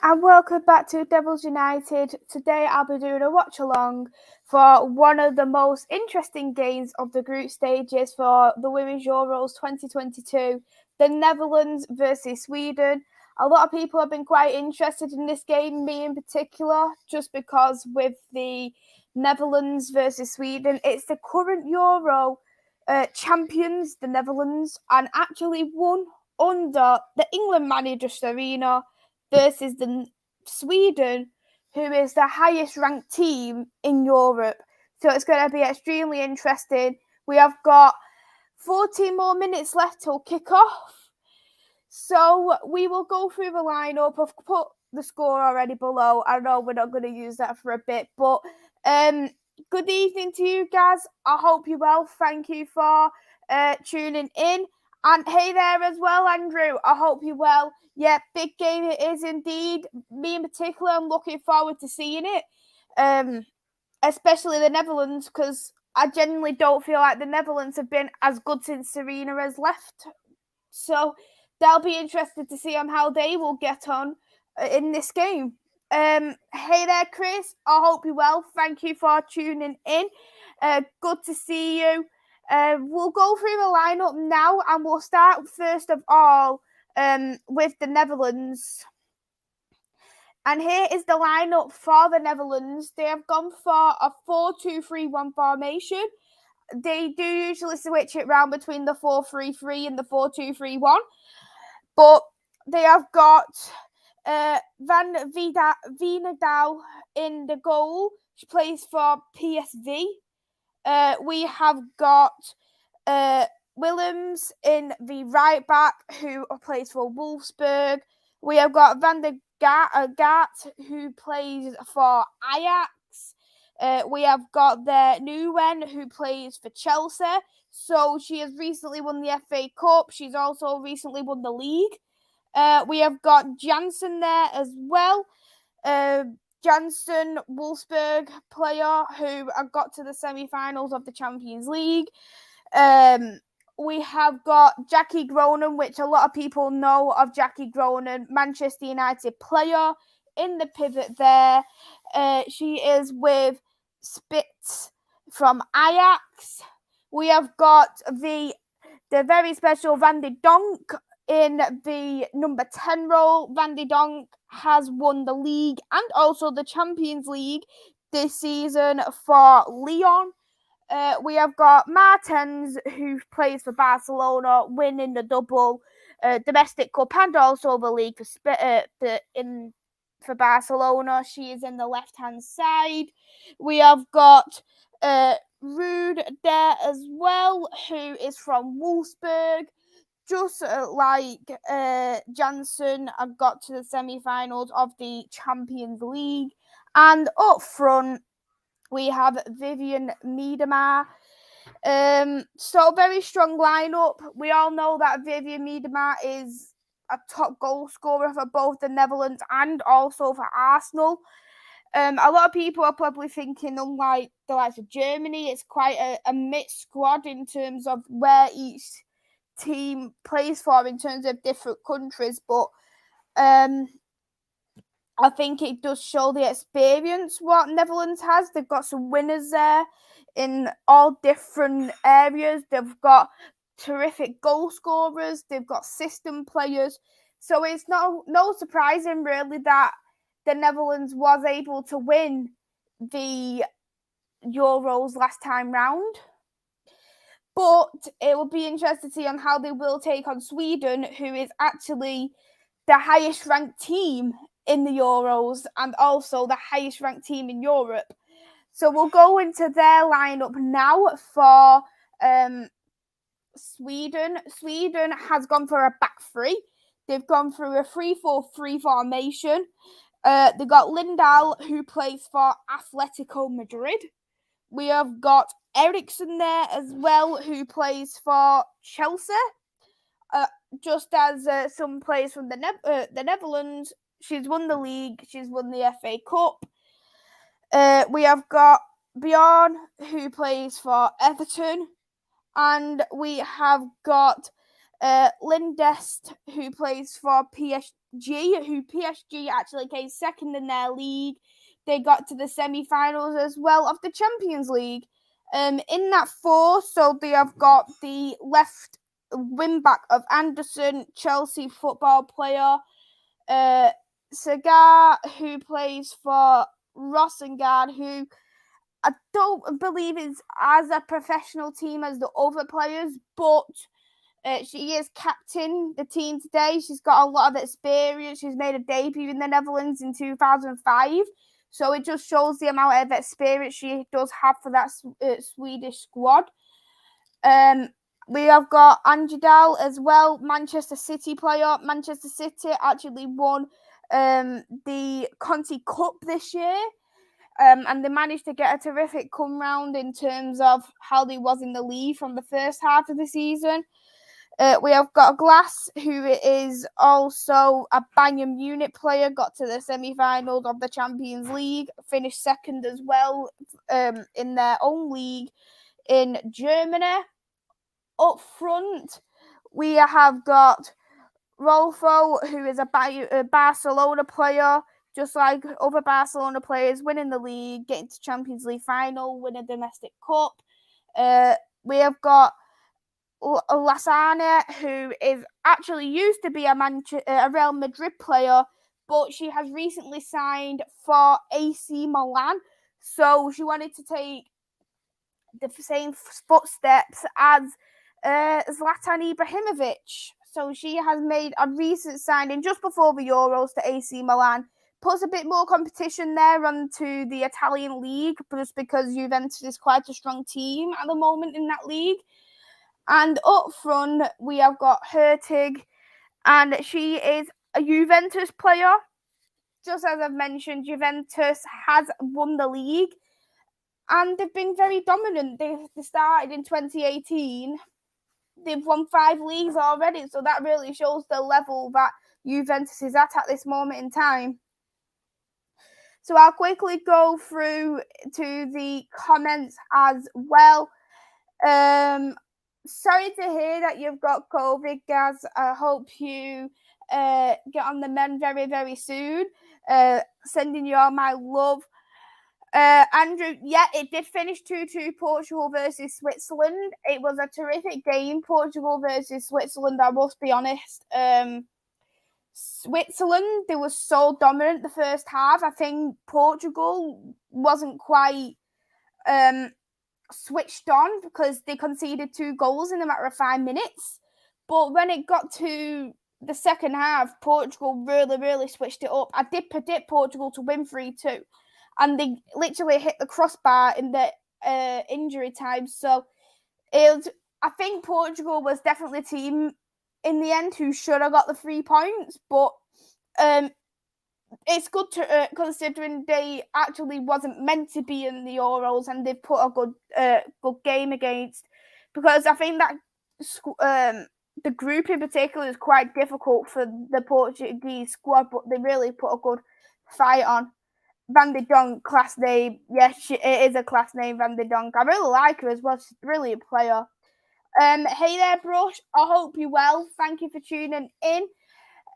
And welcome back to Devils United. Today I'll be doing a watch along for one of the most interesting games of the group stages for the Women's Euros 2022, the Netherlands versus Sweden. A lot of people have been quite interested in this game, me in particular, just because with the Netherlands versus Sweden, it's the current Euro champions, the Netherlands, and actually won under the England manager Serena versus the Sweden, who is the highest ranked team in Europe. So it's going to be extremely interesting. We have got 14 more minutes left till kick-off. So we will go through the lineup. I've put the score already below. I know we're not going to use that for a bit, but good evening to you guys. I hope you're well. Thank you for tuning in. And hey there as well, Andrew. I hope you're well. Yeah, big game it is indeed. Me in particular, I'm looking forward to seeing it. Especially the Netherlands, because I genuinely don't feel like the Netherlands have been as good since Serena has left. So they'll be interested to see how they will get on in this game. Hey there, Chris. I hope you're well. Thank you for tuning in. Good to see you. We'll go through the lineup now, and we'll start first of all with the Netherlands. And here is the lineup for the Netherlands. They have gone for a 4-2-3-1 formation. They do usually switch it around between the 4-3-3 and the 4-2-3-1. But they have got Van Veenendaal in the goal. She plays for PSV. We have got Willems in the right back, who plays for Wolfsburg. We have got Van der Gaart, who plays for Ajax. We have got the Nguyen, who plays for Chelsea. So she has recently won the FA Cup. She's also recently won the league. We have got Janssen there as well. Janssen, Wolfsburg player who got to the semi-finals of the Champions League. We have got Jackie Groenen, which a lot of people know of Jackie Groenen, Manchester United player in the pivot there. She is with Spitz from Ajax. We have got the very special Van de Donk in the number 10 role. Van de Donk has won the league and also the Champions League this season for Lyon. We have got Martens, who plays for Barcelona, winning the double domestic cup and also the league for Barcelona. She is in the left-hand side. We have got Ruud there as well, who is from Wolfsburg. Just like Janssen, I got to the semi-finals of the Champions League. And up front, we have Vivian Miedema. So very strong lineup. We all know that Vivian Miedema is a top goal scorer for both the Netherlands and also for Arsenal. A lot of people are probably thinking, unlike the likes of Germany, it's quite a mixed squad in terms of where each team plays for in terms of different countries. But I think it does show the experience what Netherlands has. They've got some winners there in all different areas. They've got terrific goal scorers. They've got system players. So it's no surprising really that the Netherlands was able to win the Euros last time round. But it will be interesting to see on how they will take on Sweden, who is actually the highest ranked team in the Euros and also the highest ranked team in Europe. So we'll go into their lineup now for Sweden. Sweden has gone for a back three. They've gone through a 3-4-3 formation. They've got Lindahl, who plays for Atletico Madrid. We have got Eriksson there as well, who plays for Chelsea. Just as some players from the Netherlands. She's won the league. She's won the FA Cup. We have got Bjorn, who plays for Everton. And we have got Lindest, who plays for who PSG actually came second in their league. They got to the semi-finals as well of the Champions League. In that four, so they have got the left wing-back of Anderson, Chelsea football player, Segar, who plays for Rosengard, who I don't believe is as a professional team as the other players, but she is captain the team today. She's got a lot of experience. She's made a debut in the Netherlands in 2005. So it just shows the amount of experience she does have for that Swedish squad. We have got Anjadal as well, Manchester City player. Manchester City actually won the Conti Cup this year. And they managed to get a terrific come round in terms of how they was in the league from the first half of the season. We have got Glass, who is also a Bayern Munich player, got to the semi-finals of the Champions League, finished second as well in their own league in Germany. Up front, we have got Rolfo, who is a Barcelona player, just like other Barcelona players, winning the league, getting to Champions League final, winning domestic cup. We have got Lasana, who is actually used to be a Real Madrid player, but she has recently signed for AC Milan. So she wanted to take the same footsteps as Zlatan Ibrahimovic. So she has made a recent signing just before the Euros to AC Milan. Puts a bit more competition there onto the Italian league, just because Juventus is quite a strong team at the moment in that league. And up front, we have got Hurtig, and she is a Juventus player. Just as I've mentioned, Juventus has won the league, and they've been very dominant. They started in 2018. They've won 5 leagues already, so that really shows the level that Juventus is at this moment in time. So I'll quickly go through to the comments as well. Sorry to hear that you've got COVID, Gaz. I hope you get on the mend very, very soon. Sending you all my love. Andrew, yeah, it did finish 2-2 Portugal versus Switzerland. It was a terrific game, Portugal versus Switzerland, I must be honest. Switzerland, they were so dominant the first half. I think Portugal wasn't quite switched on because they conceded 2 goals in a matter of 5 minutes. But when it got to the second half, Portugal really, really switched it up. I did predict Portugal to win 3-2. And they literally hit the crossbar in the injury time. So I think Portugal was definitely a team in the end who should have got the 3 points. But it's good to considering they actually wasn't meant to be in the Euros, and they put a good game against. Because I think that the group in particular is quite difficult for the Portuguese squad, but they really put a good fight on. Van de Donk, class name. Yes, it is a class name, Van de Donk. I really like her as well. She's a brilliant player. Hey there, Brush. I hope you're well. Thank you for tuning in.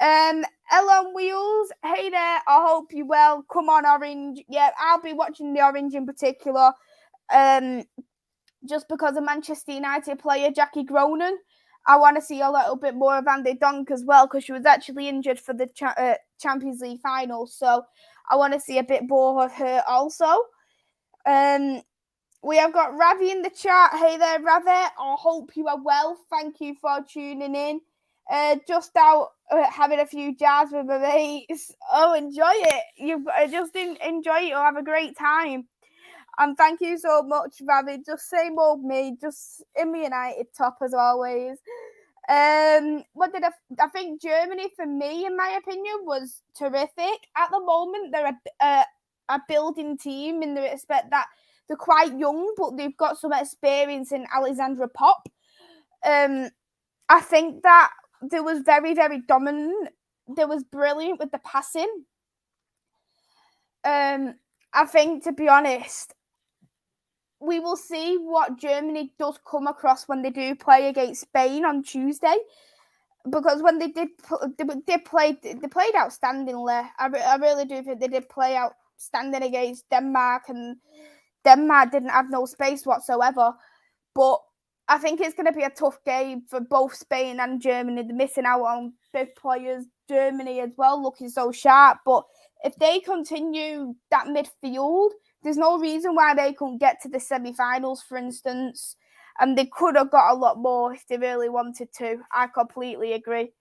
Elon Wheels. Hey there. I hope you're well. Come on, Orange. Yeah, I'll be watching the Orange in particular. Just because of Manchester United player Jackie Groenen. I want to see a little bit more of Van de Donk as well, because she was actually injured for the Champions League final. So I want to see a bit more of her also. We have got Ravi in the chat. Hey there, Ravi. I hope you are well. Thank you for tuning in. Just out having a few jars with my mates. Oh, enjoy it. You just enjoy it. You'll have a great time. And thank you so much, Ravi. Just same old me, just in the United top as always. What did I think Germany, for me, in my opinion, was terrific. At the moment, they're a building team in the respect that they're quite young, but they've got some experience in Alexandra Pop. I think that they was very, very dominant. They was brilliant with the passing. I think, to be honest, we will see what Germany does come across when they do play against Spain on Tuesday. because when they played outstandingly. I really do think they did play outstanding against Denmark, and Denmark didn't have no space whatsoever. But I think it's going to be a tough game for both Spain and Germany. They're missing out on big players. Germany as well, looking so sharp. But if they continue that midfield, there's no reason why they couldn't get to the semi-finals, for instance. And they could have got a lot more if they really wanted to. I completely agree.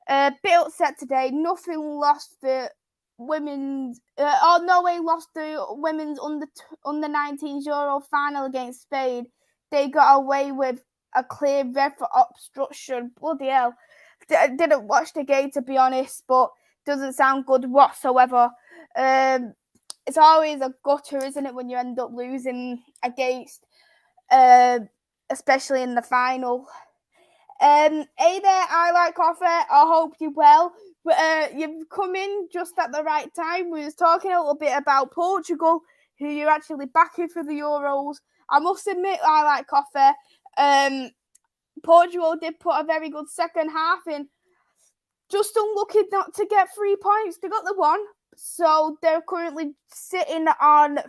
Bit upset today. Nothing lost the women's. Norway lost the women's under 19 Euro final against Spain. They got away with a clear red for obstruction. Bloody hell! I didn't watch the game, to be honest, but doesn't sound good whatsoever. It's always a gutter, isn't it, when you end up losing against, especially in the final. Hey there, I like coffee. I hope you're well. But you've come in just at the right time. We was talking a little bit about Portugal, who you're actually backing for the Euros. I must admit, I like coffee. Portugal did put a very good second half in. Just unlucky not to get 3 points. They got the one. So they're currently sitting on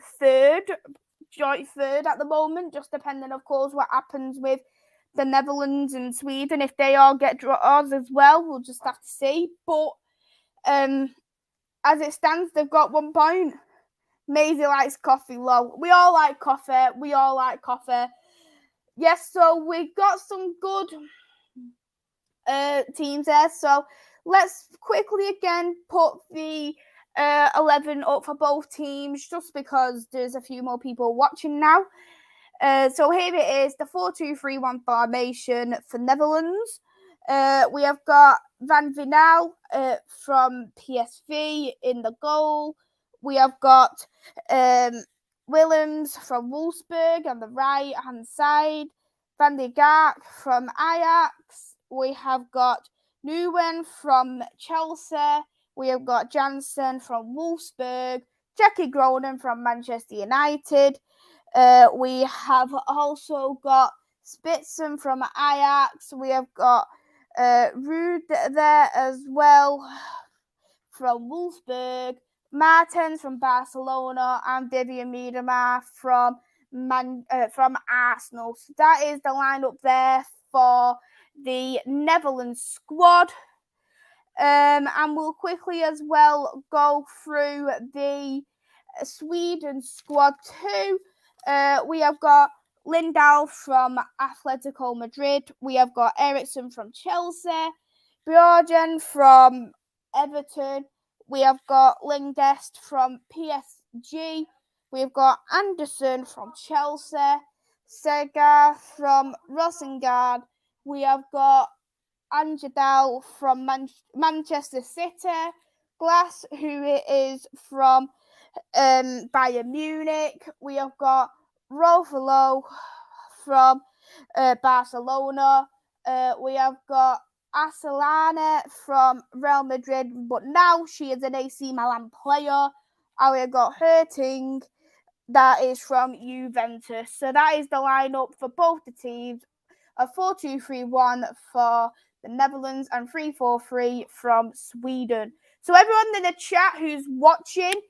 joint third at the moment, just depending, of course, what happens with the Netherlands and Sweden. If they all get draws as well, we'll just have to see. But as it stands, they've got 1 point. Maisy likes coffee low. We all like coffee. Yes, so we got some good teams there. So let's quickly again put the 11 up for both teams, just because there's a few more people watching now. So here it is, the 4-2-3-1 formation for Netherlands. We have got Van Vinal from PSV in the goal. We have got Willems from Wolfsburg on the right-hand side. Van de Gaak from Ajax. We have got Nguyen from Chelsea. We have got Janssen from Wolfsburg. Jackie Groningen from Manchester United. We have also got Spitzen from Ajax. We have got Ruud there as well from Wolfsburg. Martens from Barcelona, and Vivian Miedema from Arsenal. So that is the lineup there for the Netherlands squad. And we'll quickly as well go through the Sweden squad too. We have got Lindahl from Atletico Madrid. We have got Eriksson from Chelsea. Bjorgen from Everton. We have got Lindest from PSG. We have got Anderson from Chelsea. Segar from Rosengard. We have got Anjadal from Manchester City. Glass, who is from Bayern Munich. We have got Rovolo from Barcelona. We have got Asalana from Real Madrid, but now she is an AC Milan player. And we have got Herting, that is from Juventus. So that is the lineup for both the teams. A 4-2-3-1 for the Netherlands and 3-4-3 from Sweden. So everyone in the chat who's watching,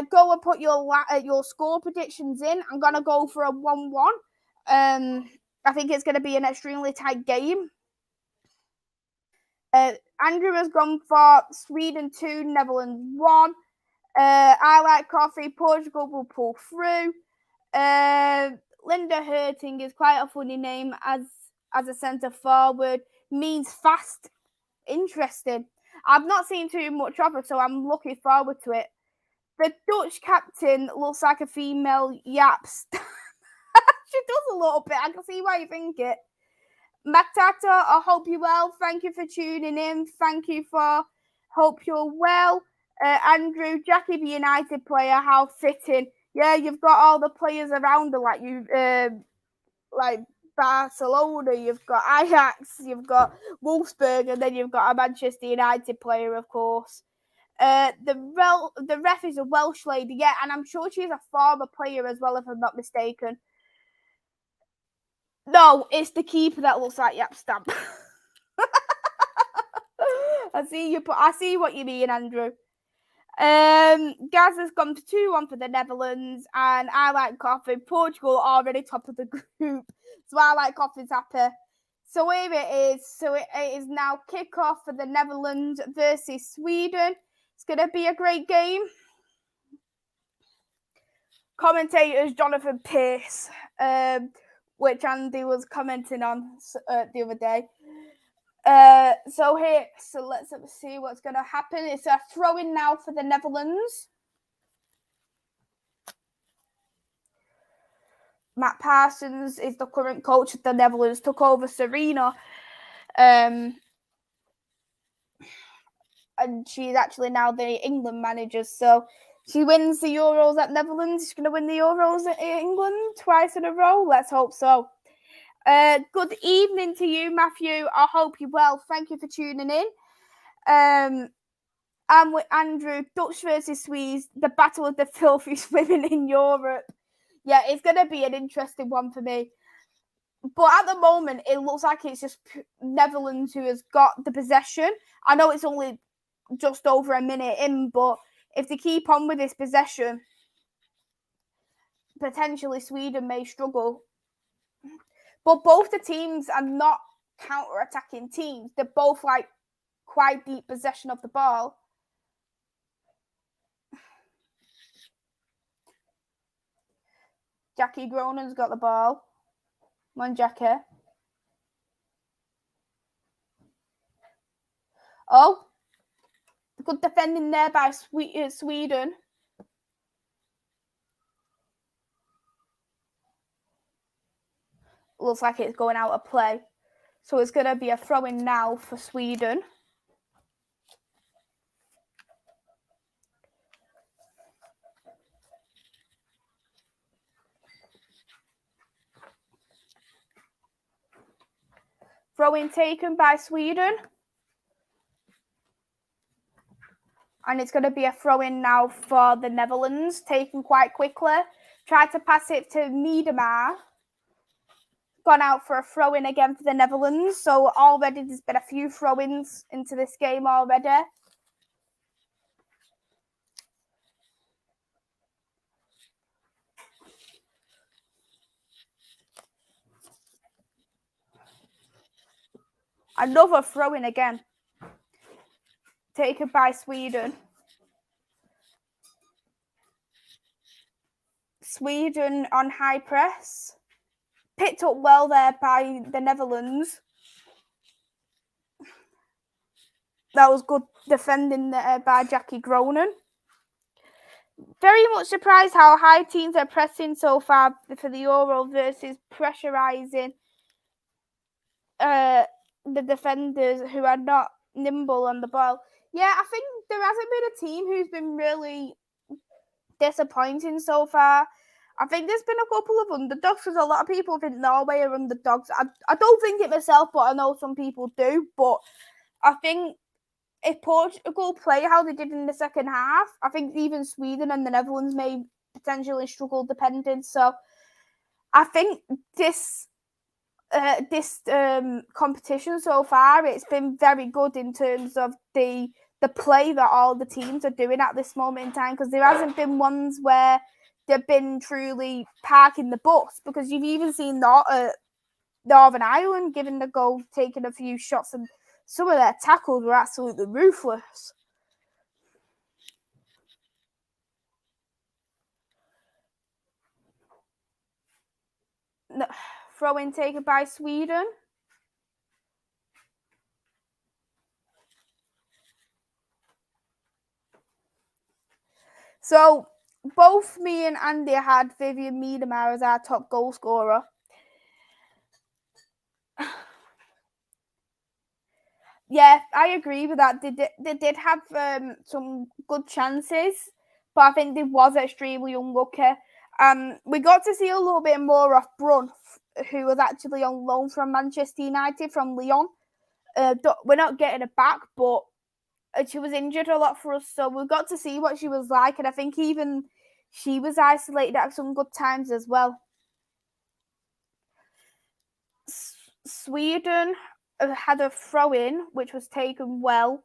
go and put your score predictions in. I'm going to go for a 1-1. I think it's going to be an extremely tight game. Andrew has gone for Sweden 2, Netherlands 1. I like coffee. Portugal will pull through. Linda Herting is quite a funny name as a centre forward. Means fast. Interesting. I've not seen too much of her, so I'm looking forward to it. The Dutch captain looks like a female yaps. She does a little bit. I can see why you think it. Matata, I hope you're well. Thank you for tuning in. Thank you for hope you're well. Andrew, Jackie, the United player, how fitting. Yeah, you've got all the players around her, like Barcelona, you've got Ajax, you've got Wolfsburg, and then you've got a Manchester United player, of course. The ref is a Welsh lady, yeah, and I'm sure she's a former player as well, if I'm not mistaken. No, it's the keeper that looks like Yap Stamp. I see what you mean, Andrew. Gaz has gone to 2-1 for the Netherlands, and I like Coffin. Portugal already top of the group, so I like Coffin's happy. So here it is. So it is now kick-off for the Netherlands versus Sweden. It's going to be a great game. Commentators Jonathan Pearce, which Andy was commenting on the other day. So let's see what's going to happen. It's a throw-in now for the Netherlands. Matt Parsons is the current coach of the Netherlands, took over Serena. And she's actually now the England manager. So she wins the Euros at Netherlands. She's going to win the Euros at England twice in a row. Let's hope so. Good evening to you, Matthew. I hope you're well. Thank you for tuning in. I'm with Andrew. Dutch versus Swedes, the battle of the filthiest women in Europe. Yeah, it's going to be an interesting one for me. But at the moment, it looks like it's just Netherlands who has got the possession. I know it's only just over a minute in, but if they keep on with this possession, potentially Sweden may struggle. But both the teams are not counter-attacking teams. They're both like quite deep possession of the ball. Jackie Gronen's got the ball. Come on, Jackie. Oh, good defending there by Sweden. Looks like it's going out of play. So it's going to be a throw-in now for Sweden. Throw-in taken by Sweden. And it's going to be a throw-in now for the Netherlands, taken quite quickly. Tried to pass it to Miedema. Gone out for a throw-in again for the Netherlands. So already there's been a few throw-ins into this game already. Another throw-in again. Taken by Sweden. Sweden on high press. Picked up well there by the Netherlands. That was good defending there by Jackie Gronen. Very much surprised how high teams are pressing so far for the Euro versus pressurising the defenders who are not nimble on the ball. Yeah, I think there hasn't been a team who's been really disappointing so far. I think there's been a couple of underdogs because a lot of people think Norway are underdogs. I don't think it myself, but I know some people do. But I think if Portugal play how they did in the second half, I think even Sweden and the Netherlands may potentially struggle depending. So I think this competition so far, it's been very good in terms of the play that all the teams are doing at this moment in time, because there hasn't been ones where they've been truly parking the bus, because you've even seen Northern Ireland giving the goal, taking a few shots, and some of their tackles were absolutely ruthless. No, throw-in taken by Sweden. So both me and Andy had Vivian Miedema as our top goal scorer. Yeah, I agree with that. They did have some good chances, but I think they was extremely unlucky. We got to see a little bit more of Brun, who was actually on loan from Manchester United from Lyon. We're not getting it back, but she was injured a lot for us, so we got to see what she was like, and I think even she was isolated at some good times as well. Sweden had a throw-in, which was taken well.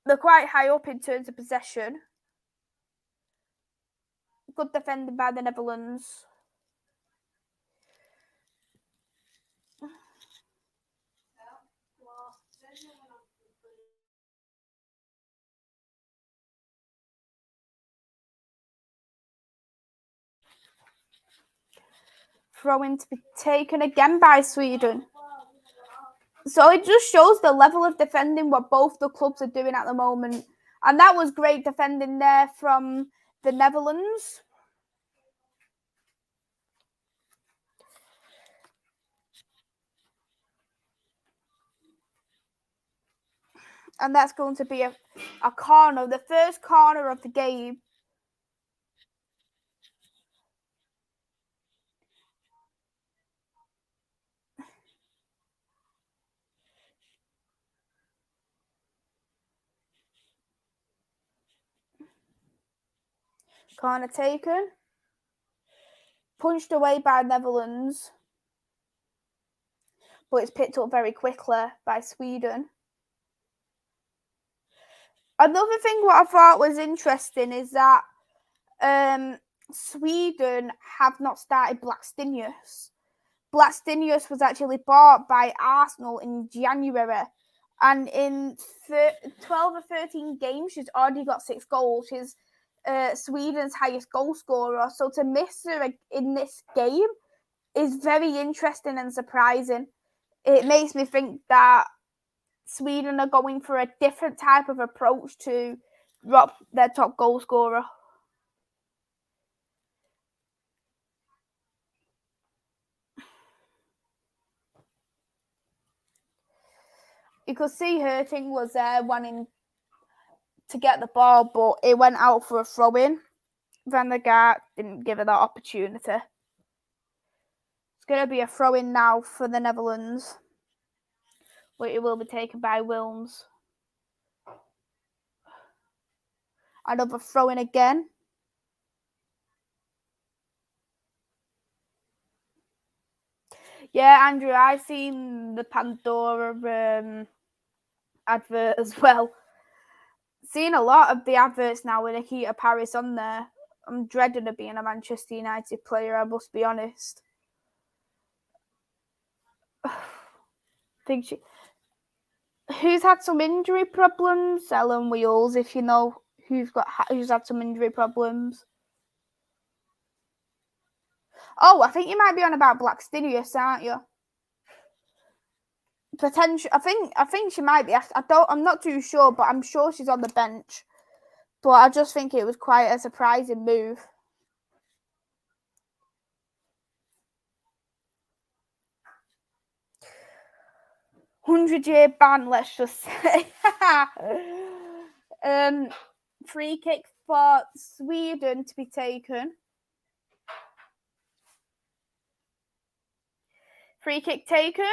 They're quite high up in terms of possession. Good defending by the Netherlands. Throw-in to be taken again by Sweden. So it just shows the level of defending what both the clubs are doing at the moment. And that was great defending there from the Netherlands. And that's going to be a corner, the first corner of the game. Corner taken. Punched away by Netherlands. But it's picked up very quickly by Sweden. Another thing what I thought was interesting is that Sweden have not started Blackstenius. Blackstenius was actually bought by Arsenal in January. And in 12 or 13 games, she's already got 6 goals. She's Sweden's highest goal scorer. So to miss her in this game is very interesting and surprising. It makes me think that Sweden are going for a different type of approach to drop their top goal scorer. You could see her thing was wanting to get the ball, but it went out for a throw-in. Van der Gaart didn't give her that opportunity. It's going to be a throw-in now for the Netherlands, but it will be taken by Wilms. Another throw-in again. Yeah, Andrew, I've seen the Pandora advert as well. Seeing a lot of the adverts now with Akita Paris on there. I'm dreading of being a Manchester United player, I must be honest. Who's had some injury problems? Ellen Wheels, if you know who's had some injury problems. Oh, I think you might be on about Blackstenius, aren't you? Potential. I think she might be. I'm not too sure, but I'm sure she's on the bench. But I just think it was quite a surprising move. 100-year ban, let's just say. Free kick for Sweden to be taken. Free kick taken.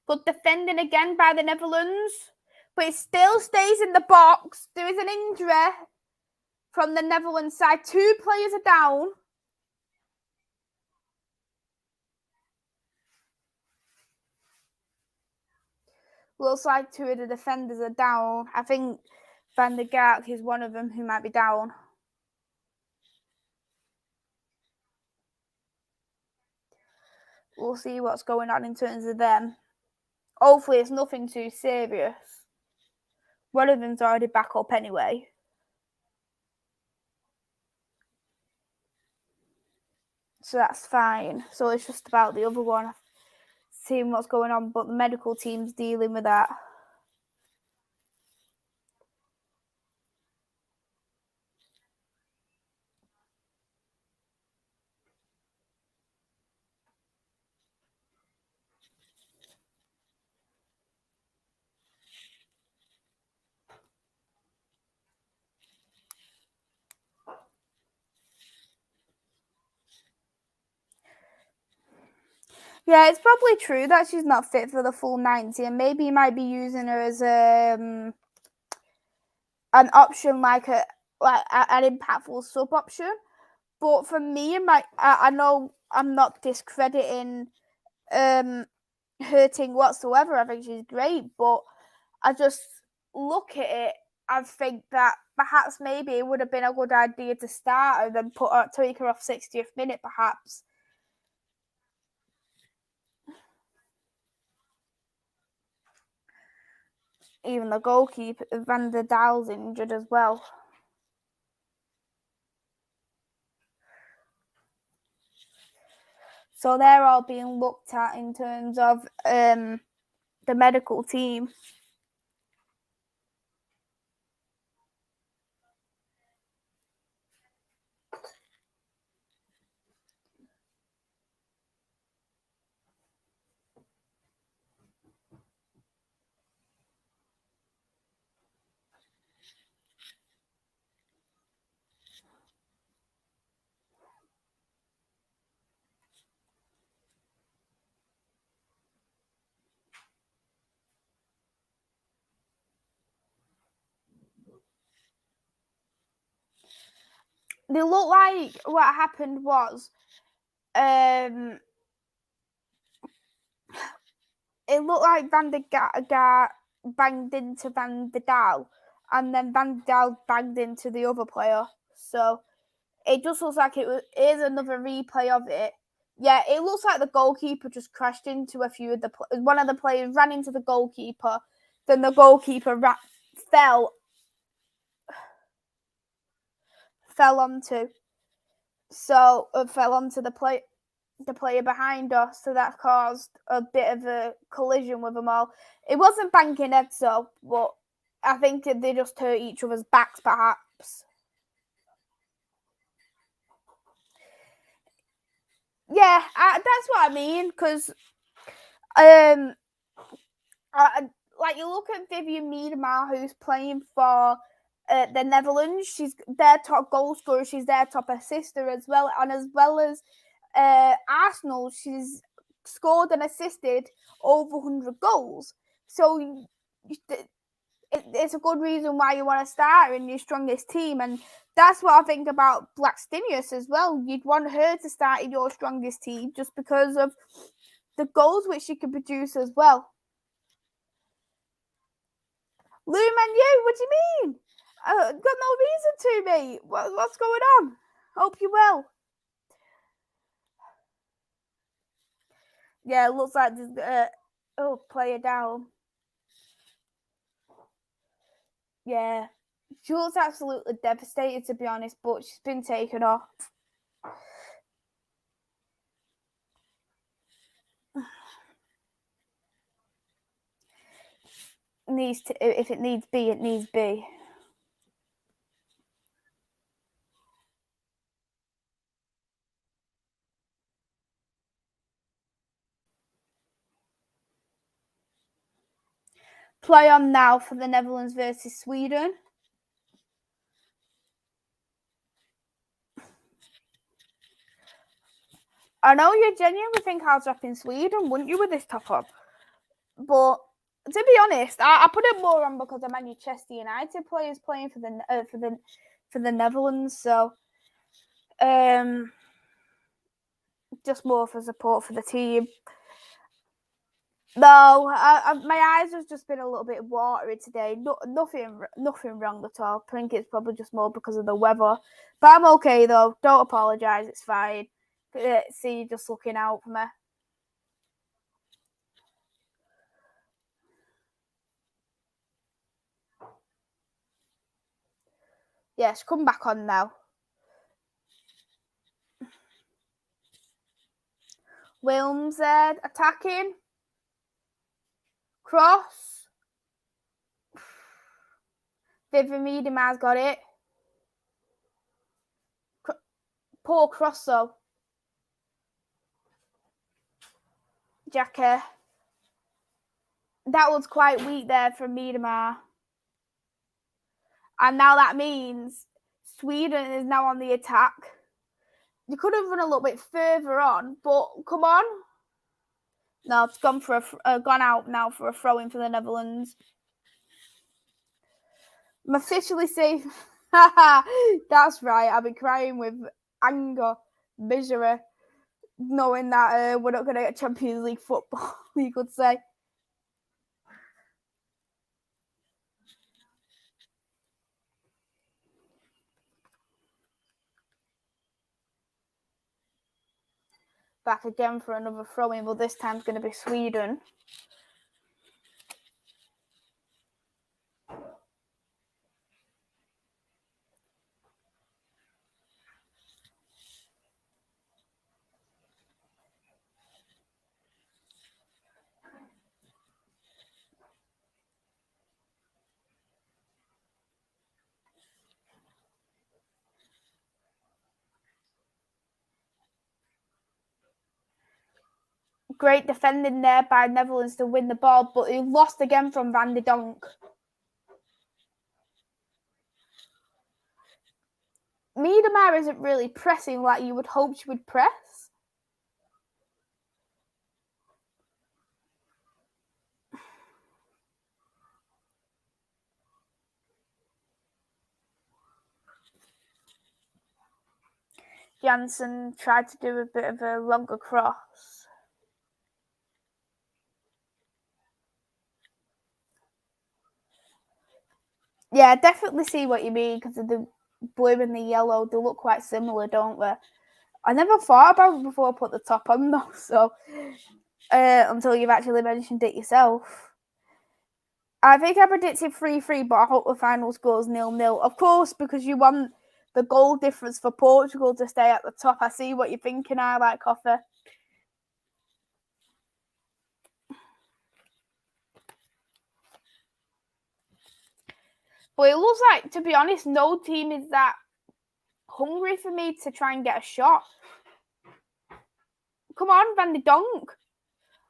Good defending again by the Netherlands. But it still stays in the box. There is an injury from the Netherlands side. 2 players are down. Looks like 2 of the defenders are down. I think Van der Gaart is one of them who might be down. We'll see what's going on in terms of them. Hopefully it's nothing too serious. One of them's already back up anyway. So that's fine. So it's just about the other one, seeing what's going on, but the medical team's dealing with that. Yeah, it's probably true that she's not fit for the full 90, and maybe he might be using her as an option, like an impactful sub option. But for me, I know I'm not discrediting her thing whatsoever. I think she's great, but look at it, I think that perhaps maybe it would have been a good idea to start her than take her off 60th minute, perhaps. Even the goalkeeper, Van der Daal's injured as well. So they're all being looked at in terms of the medical team. They look like what happened was it looked like Van der Gaar banged into Van der Daal, and then Van der Daal banged into the other player. So it just looks like is another replay of it. Yeah, it looks like the goalkeeper just crashed into a few of one of the players ran into the goalkeeper, then the goalkeeper fell onto the player behind us, so that caused a bit of a collision with them all. It wasn't banking heads though, but I think they just hurt each other's backs, perhaps. Yeah, that's what I mean, because like you look at Vivian Miedema, who's playing for the Netherlands. She's their top goal scorer. She's their top assister as well, and as well as Arsenal, she's scored and assisted over 100 goals. So it's a good reason why you want to start her in your strongest team, and that's what I think about Blackstenius as well. You'd want her to start in your strongest team just because of the goals which she can produce as well. Lou Manu, what do you mean? Got no reason to, mate. What's going on? Hope you're well. Yeah, it looks like there's player down. Yeah, she looks absolutely devastated, to be honest, but she's been taken off. If it needs be, it needs be. Play on now for the Netherlands versus Sweden. I know you genuinely think I'll drop in Sweden, wouldn't you, with this top up? But to be honest, I put it more on because of Manchester United players playing for the Netherlands. So, just more for support for the team. No, my eyes have just been a little bit watery today. Nothing wrong at all. I think it's probably just more because of the weather. But I'm okay though. Don't apologise. It's fine. See you just looking out for me. Yes, come back on now. Wilms attacking. Cross. Vivian Miedema's got it. Poor cross though. Jackie. That was quite weak there from Miedema. And now that means Sweden is now on the attack. You could have run a little bit further on, but come on. No, it's gone out now for a throw-in for the Netherlands. I'm officially safe. That's right. I've been crying with anger, misery, knowing that we're not going to get Champions League football, you could say. Back again for another throw-in, but this time it's going to be Sweden. Great defending there by Netherlands to win the ball, but he lost again from Van de Donk. Miedemar isn't really pressing like you would hope she would press. Janssen tried to do a bit of a longer cross. Yeah, I definitely see what you mean because of the blue and the yellow. They look quite similar, don't they? I never thought about it before I put the top on though, so until you've actually mentioned it yourself. I think I predicted 3-3, but I hope the final score's 0-0. Of course, because you want the goal difference for Portugal to stay at the top. I see what you're thinking, I like Coffee. But it looks like, to be honest, no team is that hungry for me to try and get a shot. Come on, Van de Donk.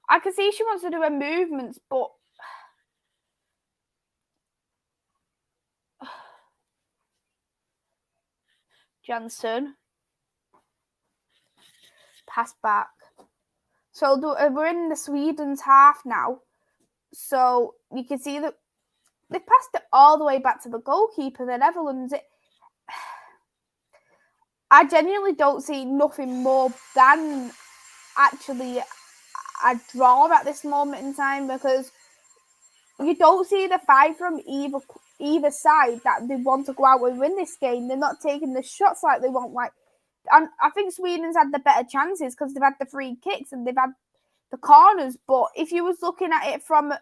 I can see she wants to do her movements, but Janssen. Pass back. So we're in the Sweden's half now. So you can see that they passed it all the way back to the goalkeeper, the Netherlands. I genuinely don't see nothing more than actually a draw at this moment in time because you don't see the fight from either side that they want to go out and win this game. They're not taking the shots like they want. And I think Sweden's had the better chances because they've had the free kicks and they've had the corners. But if you was looking at it from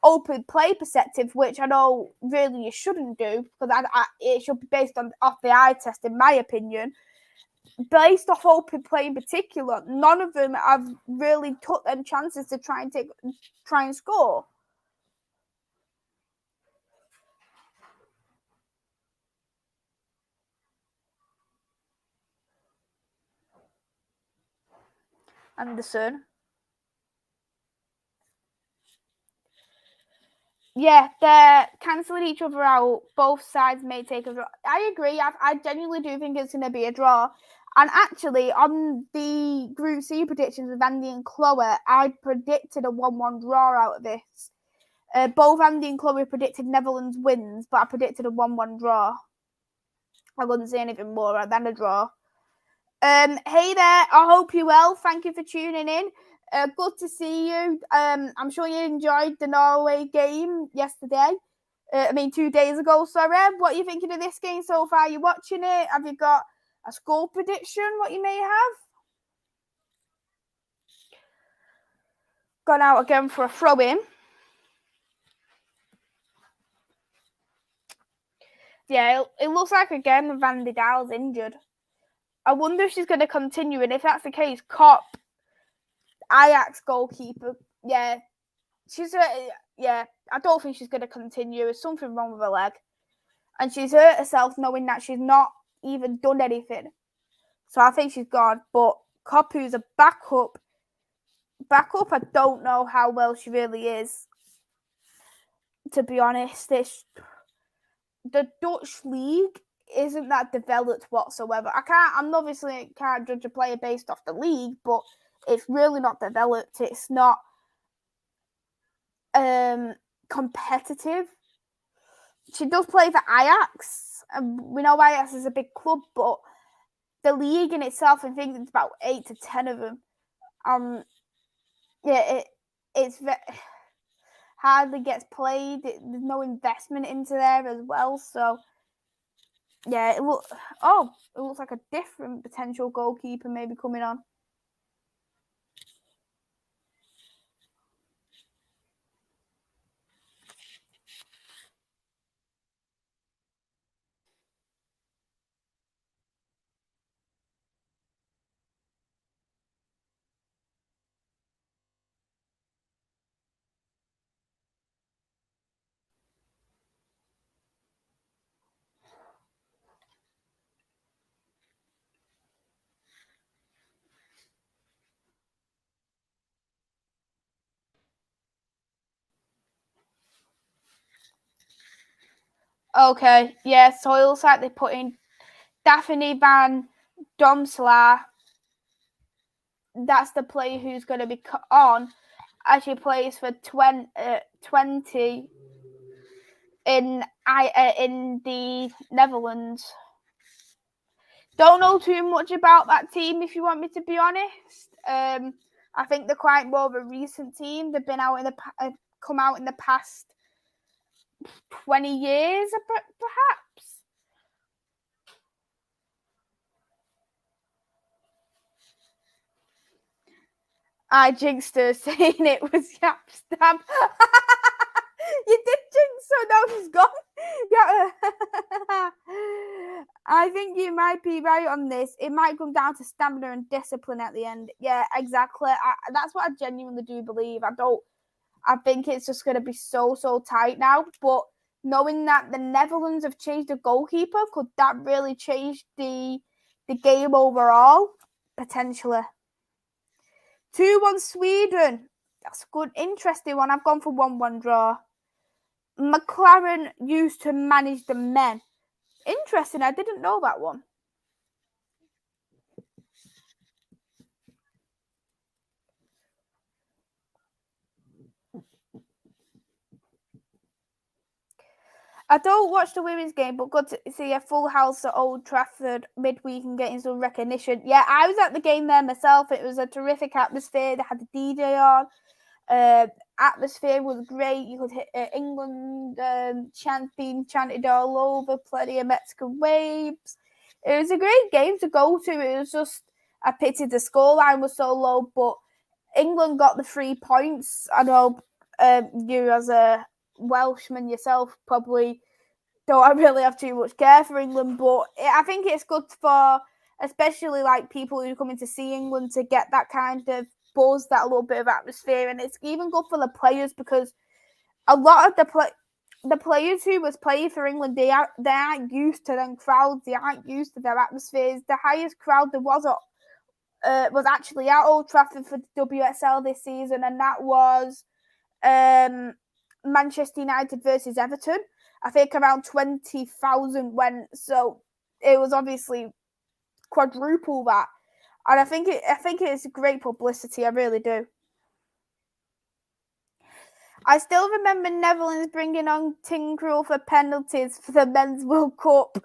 open play perspective, which I know really you shouldn't do because it should be based off the eye test, in my opinion. Based off open play in particular, none of them have really took them chances to try and score. Anderson. Yeah, they're cancelling each other out. Both sides may take a draw. I agree. I genuinely do think it's going to be a draw. And actually, on the Group C predictions with Andy and Chloe, I predicted a 1-1 draw out of this. Both Andy and Chloe predicted Netherlands wins, but I predicted a 1-1 draw. I wouldn't say anything more than a draw. Hey there, I hope you're well. Thank you for tuning in. Good to see you. I'm sure you enjoyed the Norway game yesterday. 2 days ago, sorry. What are you thinking of this game so far? Are you watching it? Have you got a score prediction, what you may have? Gone out again for a throw-in. Yeah, it looks like again Van de Daal's injured. I wonder if she's going to continue, and if that's the case, Kopp, Ajax goalkeeper, yeah, I don't think she's going to continue. There's something wrong with her leg. And she's hurt herself knowing that she's not even done anything. So I think she's gone. But Kopp, who's a backup, I don't know how well she really is. To be honest, the Dutch league isn't that developed whatsoever. I'm obviously can't judge a player based off the league, but it's really not developed. It's not competitive. She does play for Ajax, and we know Ajax is a big club, but the league in itself, I think it's about 8 to 10 of them. It's hardly gets played. There's no investment into there as well. So yeah, it looks like a different potential goalkeeper maybe coming on. Okay, yeah, so it looks like they put in Daphne van Domselaar. That's the player who's going to be on as she plays for 20 in the Netherlands. Don't know too much about that team, if you want me to be honest. I think they're quite more of a recent team. They've been out come out in the past 20 years, perhaps. I jinxed her saying it was Yapstam. You did jinx her, now she's gone. Yeah. I think you might be right on this. It might come down to stamina and discipline at the end. Yeah, exactly. That's what I genuinely do believe. I think it's just going to be so tight now. But knowing that the Netherlands have changed the goalkeeper, could that really change the game overall? Potentially. 2-1 Sweden. That's a good, interesting one. I've gone for 1-1 draw. McLaren used to manage the men. Interesting. I didn't know that one. I don't watch the women's game, but good to see a full house at Old Trafford midweek and getting some recognition. Yeah, I was at the game there myself. It was a terrific atmosphere. They had the DJ on. Atmosphere was great. You could hear England being chanted all over, plenty of Mexican waves. It was a great game to go to. It was just a pity the scoreline was so low, but England got the 3 points. I know you as a Welshman yourself probably don't really have too much care for England, but I think it's good for especially like people who come in to see England to get that kind of buzz, that little bit of atmosphere, and it's even good for the players because a lot of the players who was playing for England, they aren't used to them crowds, they aren't used to their atmospheres. The highest crowd there was actually at Old Trafford for WSL this season, and that was Manchester United versus Everton. I think around 20,000 went, so it was obviously quadruple that, and I think it's great publicity. I really do. I still remember Netherlands bringing on Tinkrell for penalties for the Men's World Cup.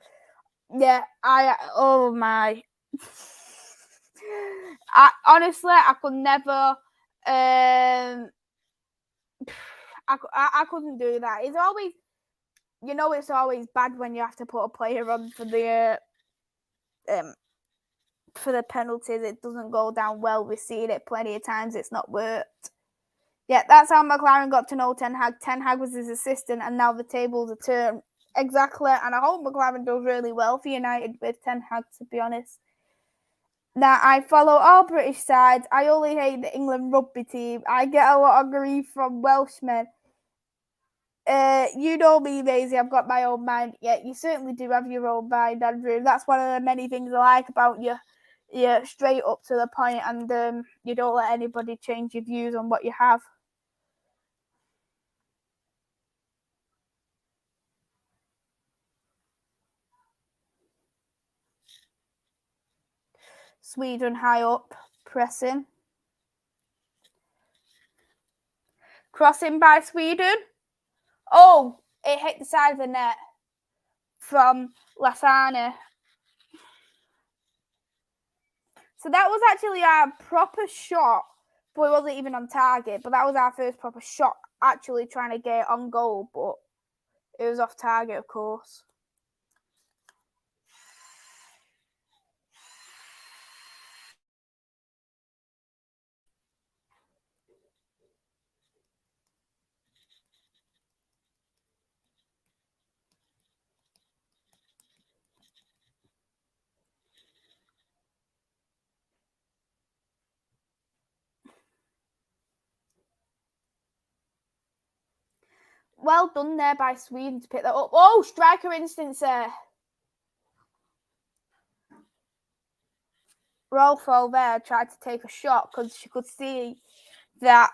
Yeah, oh my. Honestly, I could never. I couldn't do that. It's always, it's always bad when you have to put a player on for the penalties. It doesn't go down well. We've seen it plenty of times. It's not worked. Yeah, that's how McLaren got to know Ten Hag. Ten Hag was his assistant, and now the tables are turned. Exactly, and I hope McLaren does really well for United with Ten Hag, to be honest. Now, I follow all British sides. I only hate the England rugby team. I get a lot of grief from Welshmen. You know me, Maisy. I've got my own mind. Yeah, you certainly do have your own mind, Andrew. That's one of the many things I like about you. You're straight up to the point, and you don't let anybody change your views on what you have. Sweden high up, pressing. Crossing by Sweden. Oh, it hit the side of the net from Lasana. So that was actually our proper shot, but it wasn't even on target. But that was our first proper shot, actually trying to get it on goal, but it was off target, of course. Well done there by Sweden to pick that up. Oh, striker instance there. Rolfo there tried to take a shot because she could see that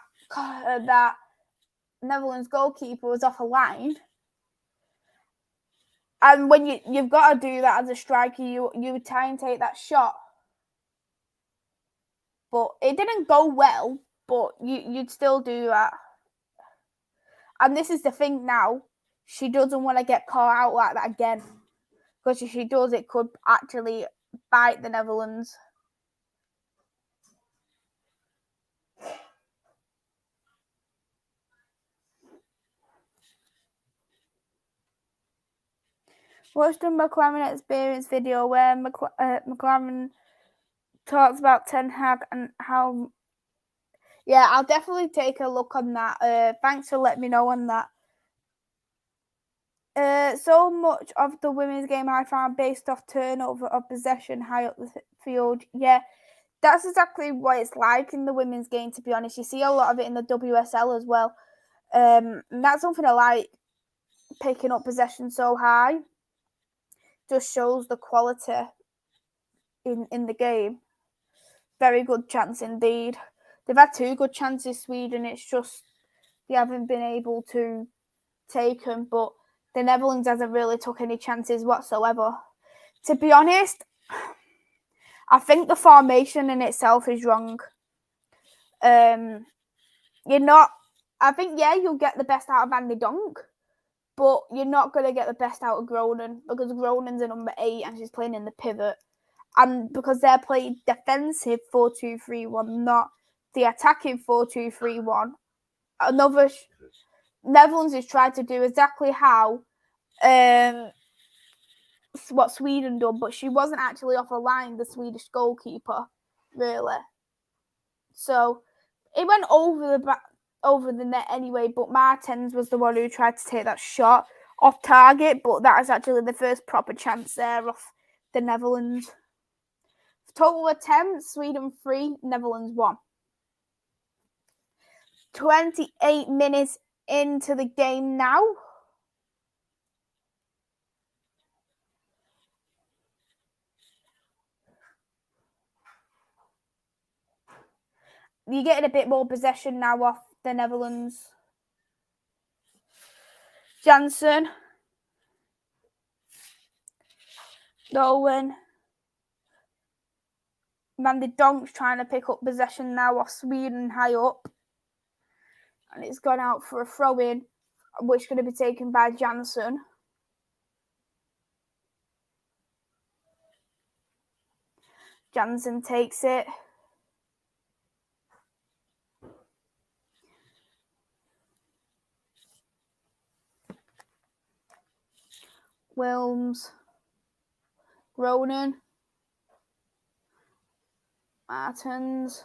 Netherlands goalkeeper was off a line. And when you've got to do that as a striker, you would try and take that shot. But it didn't go well, but you'd still do that. And this is the thing now. She doesn't want to get caught out like that again. Because if she does, it could actually bite the Netherlands. Watched the McLaren experience video where McLaren talks about Ten Hag and how... Yeah, I'll definitely take a look on that. Thanks for letting me know on that. So much of the women's game I found based off turnover of possession high up the field. Yeah, that's exactly what it's like in the women's game, to be honest. You see a lot of it in the WSL as well. And that's something I like, picking up possession so high. Just shows the quality in the game. Very good chance indeed. They've had 2 good chances, Sweden. It's just they haven't been able to take them. But the Netherlands hasn't really took any chances whatsoever. To be honest, I think the formation in itself is wrong. You're not... I think, yeah, you'll get the best out of Andy Donk, but you're not going to get the best out of Groningen, because Groningen's a number 8 and she's playing in the pivot. And because they're playing defensive 4-2-3-1, not the attacking 4-2-3-1. Netherlands has tried to do exactly how what Sweden done, but she wasn't actually off a line, the Swedish goalkeeper, really. So it went over the net anyway, but Martens was the one who tried to take that shot off target, but that is actually the first proper chance there off the Netherlands. Total attempts, Sweden 3, Netherlands 1. 28 minutes into the game now. You're getting a bit more possession now off the Netherlands. Jansen. Owen. Mandy Donk's trying to pick up possession now off Sweden high up. And it's gone out for a throw-in, which is going to be taken by Jansen. Jansen takes it. Wilms. Ronan. Martens.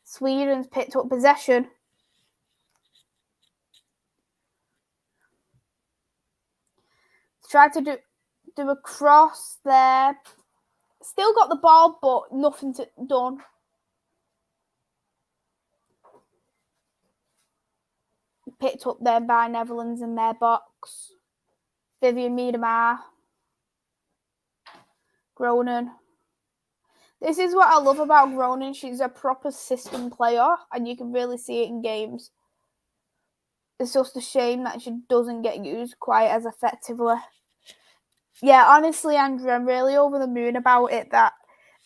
Sweden's picked up possession. Tried to do a cross there. Still got the ball, but nothing done. Picked up there by Netherlands in their box. Vivian Miedema. Groningen. This is what I love about Groningen. She's a proper system player, and you can really see it in games. It's just a shame that she doesn't get used quite as effectively. Yeah, honestly, Andrew, I'm really over the moon about it that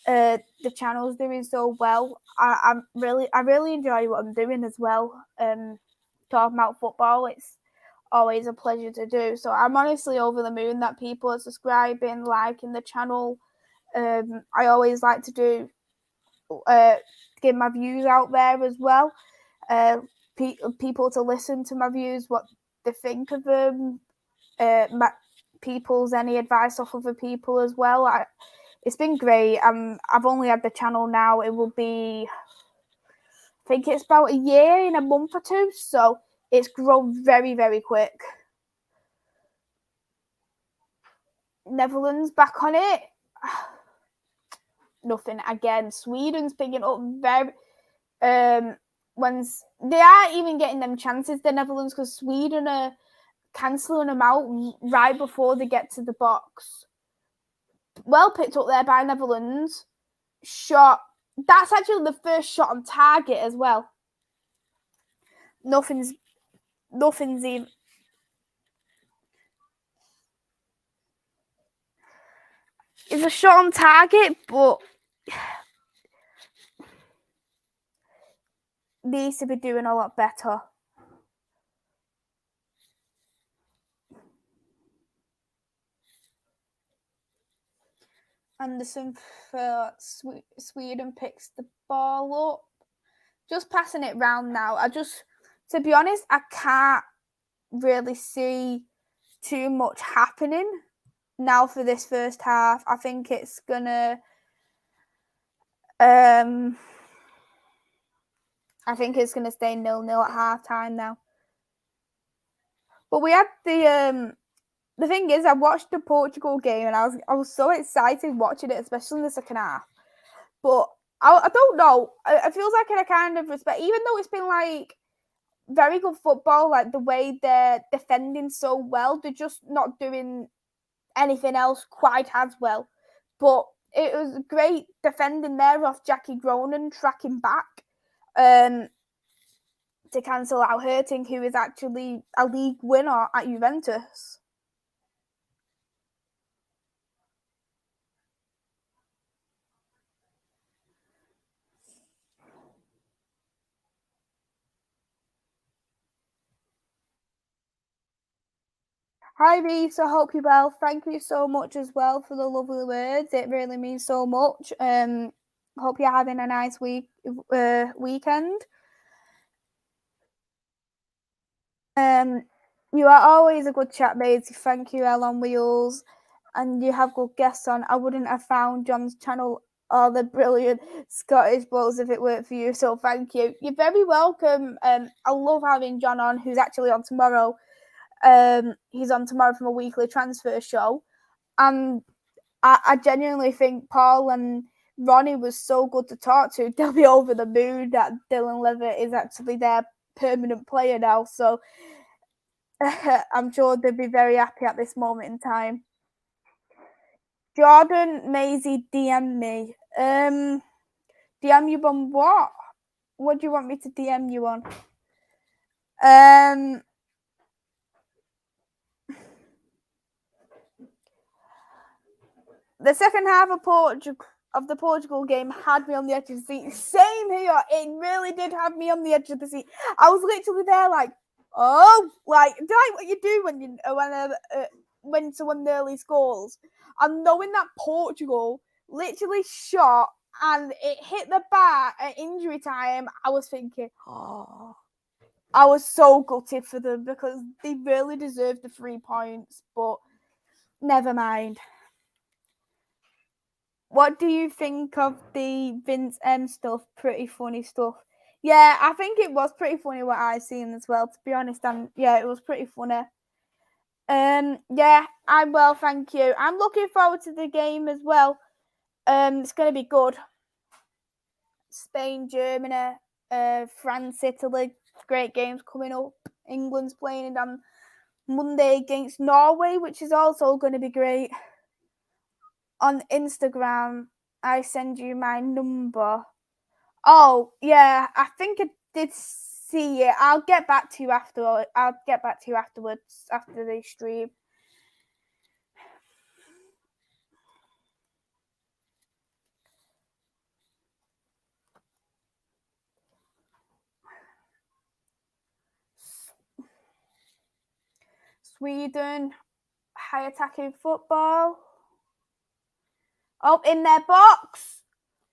the channel's doing so well. I really enjoy what I'm doing as well. Talking about football, it's always a pleasure to do. So I'm honestly over the moon that people are subscribing, liking the channel. I always like to do get my views out there as well. People to listen to my views, what they think of them. People's any advice off other people as well. It's been great. I've only had the channel now. It will be, I think it's about a year in a month or 2. So it's grown very, very quick. Netherlands back on it. Nothing again. Sweden's picking up very. When they are even getting them chances, the Netherlands, because Sweden are cancelling them out right before they get to the box. Well picked up there by Netherlands. Shot. That's actually the first shot on target as well. Nothing's Nothing's even. It's a shot on target, but needs to be doing a lot better. Anderson for Sweden picks the ball up. Just passing it round now. To be honest, I can't really see too much happening now for this first half. I think it's gonna stay 0-0 at half time now. But we had the thing is, I watched the Portugal game and I was so excited watching it, especially in the second half. But I don't know. It feels like in a kind of respect, even though it's been like very good football, like the way they're defending so well, they're just not doing anything else quite as well. But it was great defending there off Jackie Groenen tracking back to cancel out Hurting, who is actually a league winner at Juventus. Hi Reese, I hope you're well. Thank you so much as well for the lovely words. It really means so much. Hope you're having a nice weekend. You are always a good chat, Maisy. Thank you, Elle on Wheels. And you have good guests on. I wouldn't have found John's channel or the brilliant Scottish Bowls if it weren't for you. So thank you. You're very welcome. I love having John on, who's actually on tomorrow. He's on tomorrow from a weekly transfer show. And I genuinely think Paul and Ronnie was so good to talk to. They'll be over the moon that Dylan Levitt is actually their permanent player now. So I'm sure they'll be very happy at this moment in time. Jordan Maisy DM me. DM you on what? What do you want me to DM you on? The second half of the Portugal game had me on the edge of the seat. Same here. It really did have me on the edge of the seat. I was literally there like, oh, like what you do when someone nearly scores. And knowing that Portugal literally shot and it hit the bar at injury time, I was thinking, oh, I was so gutted for them because they really deserved the 3 points, but never mind. What do you think of the Vince M stuff? Pretty funny stuff. Yeah, I think it was pretty funny what I seen as well, to be honest. And yeah, it was pretty funny. Yeah, I'm well, thank you. I'm looking forward to the game as well. It's gonna be good. Spain, Germany, France, Italy, great games coming up. England's playing on Monday against Norway, which is also going to be great. On Instagram, I send you my number. Oh, yeah, I think I did see it. I'll get back to you afterwards after the stream. Sweden, high attacking football. Oh, in their box.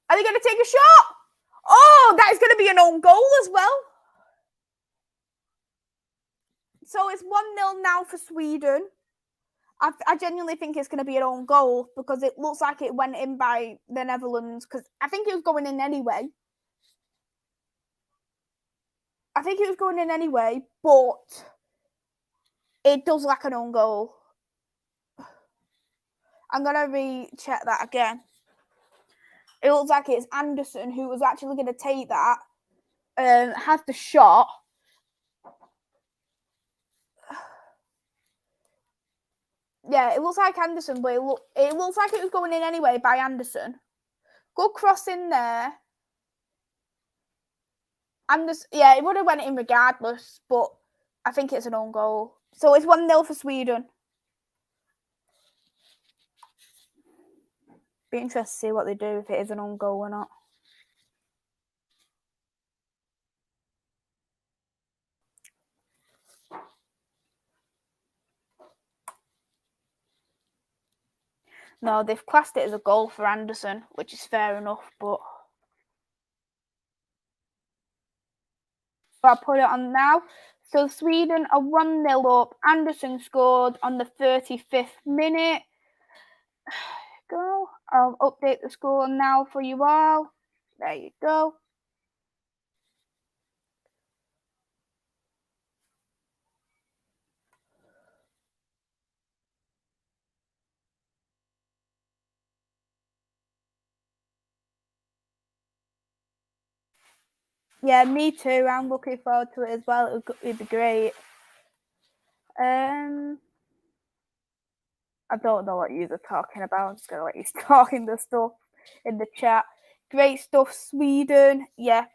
Are they going to take a shot? Oh, that is going to be an own goal as well. So it's 1-0 now for Sweden. I genuinely think it's going to be an own goal because it looks like it went in by the Netherlands because I think it was going in anyway. But it does like an own goal. I'm going to recheck that again. It looks like it's Anderson who was actually going to take that, has the shot. Yeah, it looks like Anderson, but it looks like it was going in anyway by Anderson. Good cross in there. Anderson, yeah, it would have went in regardless, but I think it's an own goal. So it's 1-0 for Sweden. Be interested to see what they do if it is an own goal or not. No, they've classed it as a goal for Anderson, which is fair enough, but I'll put it on now. So Sweden are 1-0 up. Anderson scored on the 35th minute. Go. I'll update the score now for you all. There you go. Yeah, me too. I'm looking forward to it as well. It'd be great. I don't know what you are talking about. I'm just gonna let you talking the stuff in the chat. Great stuff, Sweden. Yeah,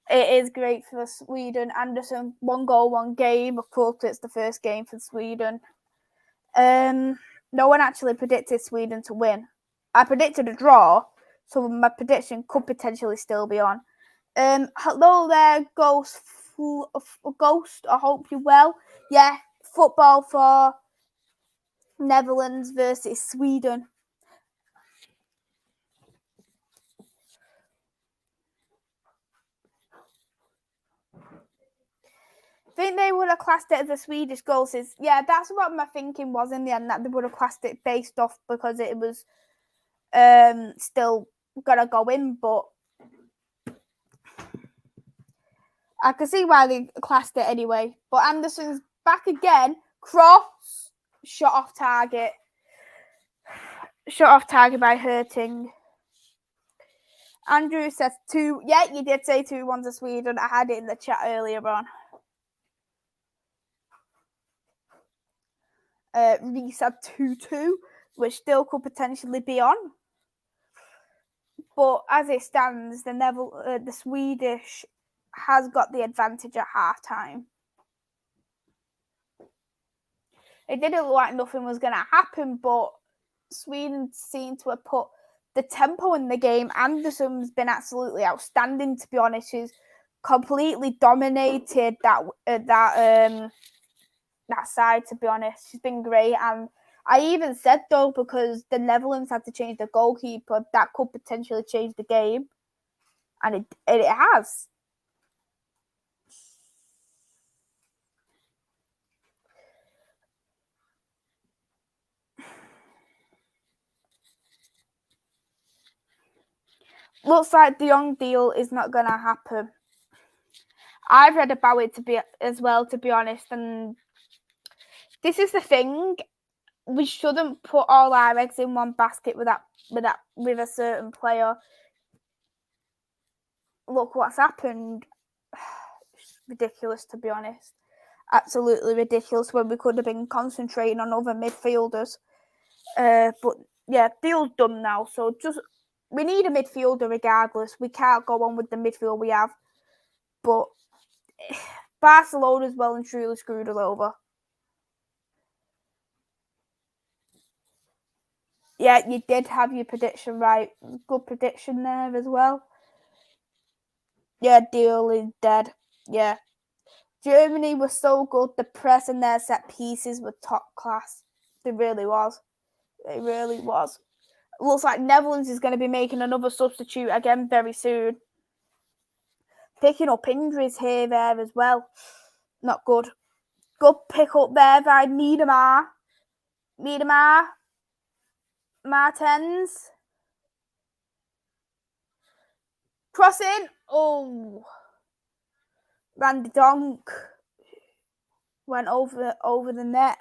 it is great for Sweden. Anderson, 1 goal, 1 game. Of course, it's the first game for Sweden. No one actually predicted Sweden to win. I predicted a draw, so my prediction could potentially still be on. Hello there, Ghost. Ghost, I hope you're well. Yeah, football for Netherlands versus Sweden. I think they would have classed it as a Swedish goal. Yeah, that's what my thinking was in the end, that they would have classed it based off because it was still gonna go in, but I can see why they classed it anyway. But Anderson's back again. Cross. Shot off target. Shot off target by Hurting. Andrew says 2. Yeah, you did say 2-1 to Sweden. I had it in the chat earlier on. Reese had 2-2, which still could potentially be on. But as it stands, the Swedish has got the advantage at half time. It didn't look like nothing was going to happen, but Sweden seemed to have put the tempo in the game. Anderson's been absolutely outstanding, to be honest. He's completely dominated that side, to be honest. She's been great. And I even said, though, because the Netherlands had to change the goalkeeper, that could potentially change the game. And it has. Looks like the young deal is not going to happen. I've read about it to be honest, and this is the thing. We shouldn't put all our eggs in one basket with a certain player. Look what's happened. It's ridiculous, to be honest. Absolutely ridiculous, when we could have been concentrating on other midfielders. But yeah, deal's done now. So we need a midfielder regardless. We can't go on with the midfield we have. But Barcelona's well and truly screwed us over. Yeah, you did have your prediction right. Good prediction there as well. Yeah, deal is dead. Yeah. Germany was so good. The press and their set pieces were top class. It really was. It really was. Looks like Netherlands is going to be making another substitute again very soon. Picking up injuries here, there as well. Not good. Good pick up there by Miedema. Martens. Crossing. Oh. Randy Donk went over the net.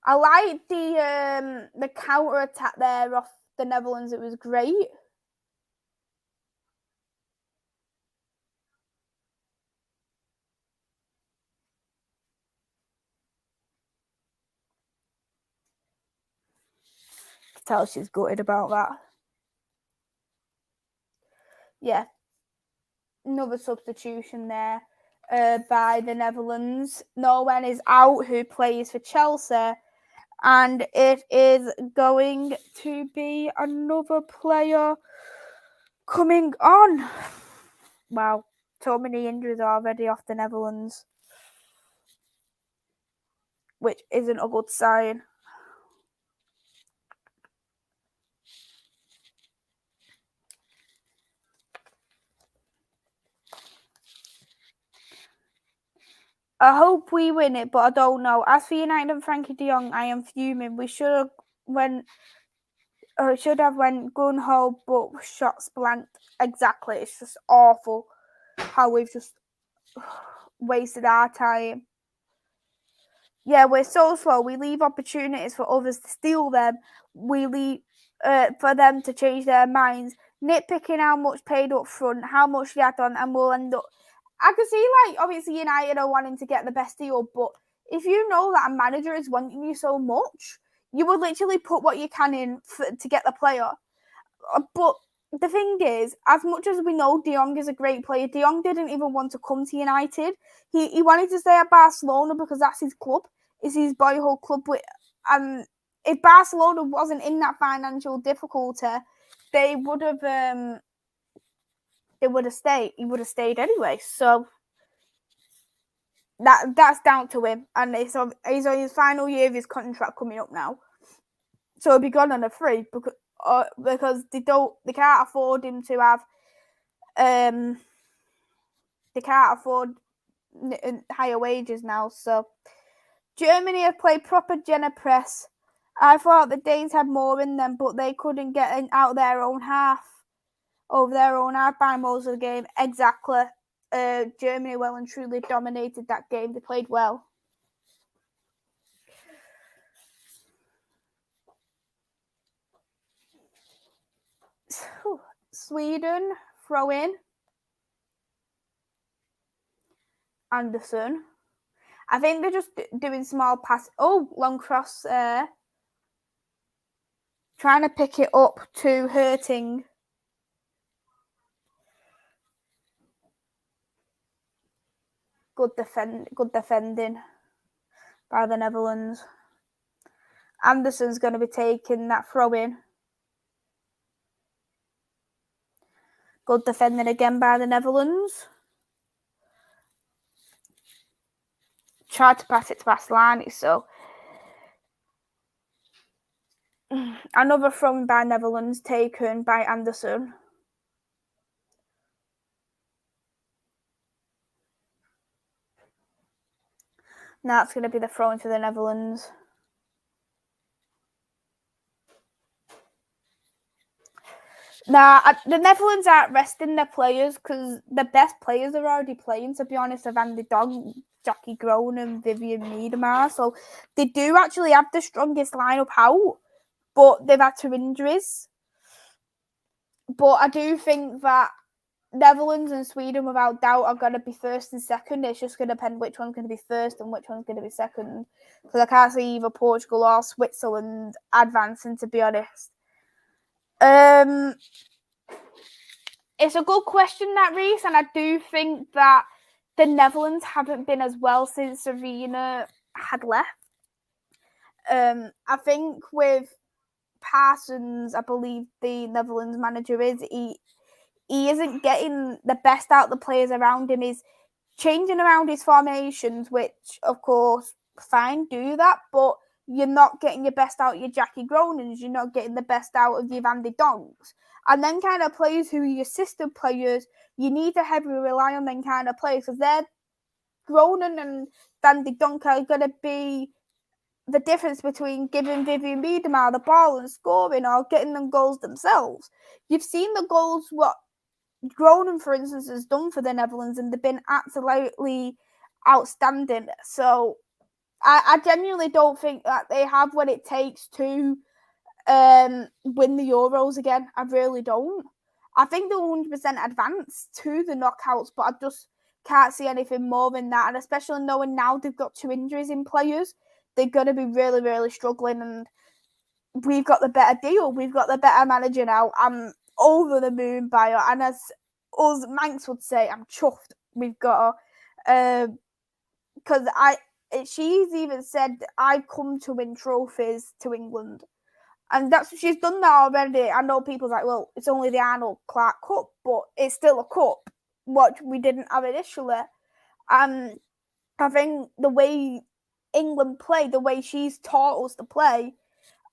I liked the counter attack there off the Netherlands. It was great. I can tell she's gutted about that. Yeah, another substitution there by the Netherlands. Nowen is out, who plays for Chelsea, and it is going to be another player coming on. Wow, so many injuries already off the Netherlands, which isn't a good sign. I hope we win it, but I don't know. As for United and Frankie de Jong, I am fuming. We should have went gun ho, but shots blanked. Exactly. It's just awful how we've just wasted our time. Yeah, we're so slow. We leave opportunities for others to steal them. We leave for them to change their minds. Nitpicking how much paid up front, how much they had on, and we'll end up. I can see, like, obviously United are wanting to get the best deal, but if you know that a manager is wanting you so much, you would literally put what you can in to get the player. But the thing is, as much as we know De Jong is a great player, De Jong didn't even want to come to United. He wanted to stay at Barcelona because that's his club. It's his boyhood club. If Barcelona wasn't in that financial difficulty, they would have stayed. He would have stayed anyway. So that's down to him. And he's on his final year of his contract coming up now. So he'll be gone on a free because they can't afford him to have they can't afford higher wages now. So Germany have played proper Jenner press. I thought the Danes had more in them, but they couldn't get out their own half over their own half by most of the game. Exactly. Germany well and truly dominated that game. They played well. Sweden throw in. Anderson. I think they're just doing small pass. Oh, long cross. Trying to pick it up to Hurting. Good defending by the Netherlands. Anderson's going to be taking that throw in. Good defending again by the Netherlands. Tried to pass it to Aslani, so another throw in by Netherlands taken by Anderson. Now it's going to be the throw in for the Netherlands. The Netherlands aren't resting their players because the best players are already playing, to be honest, of Andy Dog, Jackie Groen and Vivian Miedema. So they do actually have the strongest lineup out, but they've had 2 injuries. But I do think that Netherlands and Sweden, without doubt, are going to be first and second. It's just going to depend which one's going to be first and which one's going to be second. Because I can't see either Portugal or Switzerland advancing, to be honest. It's a good question, that, Reese, and I do think that the Netherlands haven't been as well since Serena had left. I think with Parsons, I believe the Netherlands manager is, he isn't getting the best out of the players around him. He's changing around his formations, which, of course, fine, do that, but you're not getting your best out of your Jackie Gronens, you're not getting the best out of your Van de Donks. And then kind of players who are your sister players, you need to heavily rely on them kind of players because they're Gronen and Van de Donk are going to be the difference between giving Vivian Miedema the ball and scoring or getting them goals themselves. You've seen the goals what Gronen, for instance, has done for the Netherlands, and they've been absolutely outstanding. So I genuinely don't think that they have what it takes to win the Euros again. I really don't. I think they'll 100% advance to the knockouts, but I just can't see anything more than that. And especially knowing now they've got 2 injuries in players, they're going to be really, really struggling. And we've got the better deal. We've got the better manager now. I'm over the moon by it. And as us Manx would say, I'm chuffed we've got her. Because she's even said, I come to win trophies to England. And she's done that already. I know people's like, well, it's only the Arnold Clark Cup, but it's still a cup, what we didn't have initially. And I think the way England play, the way she's taught us to play,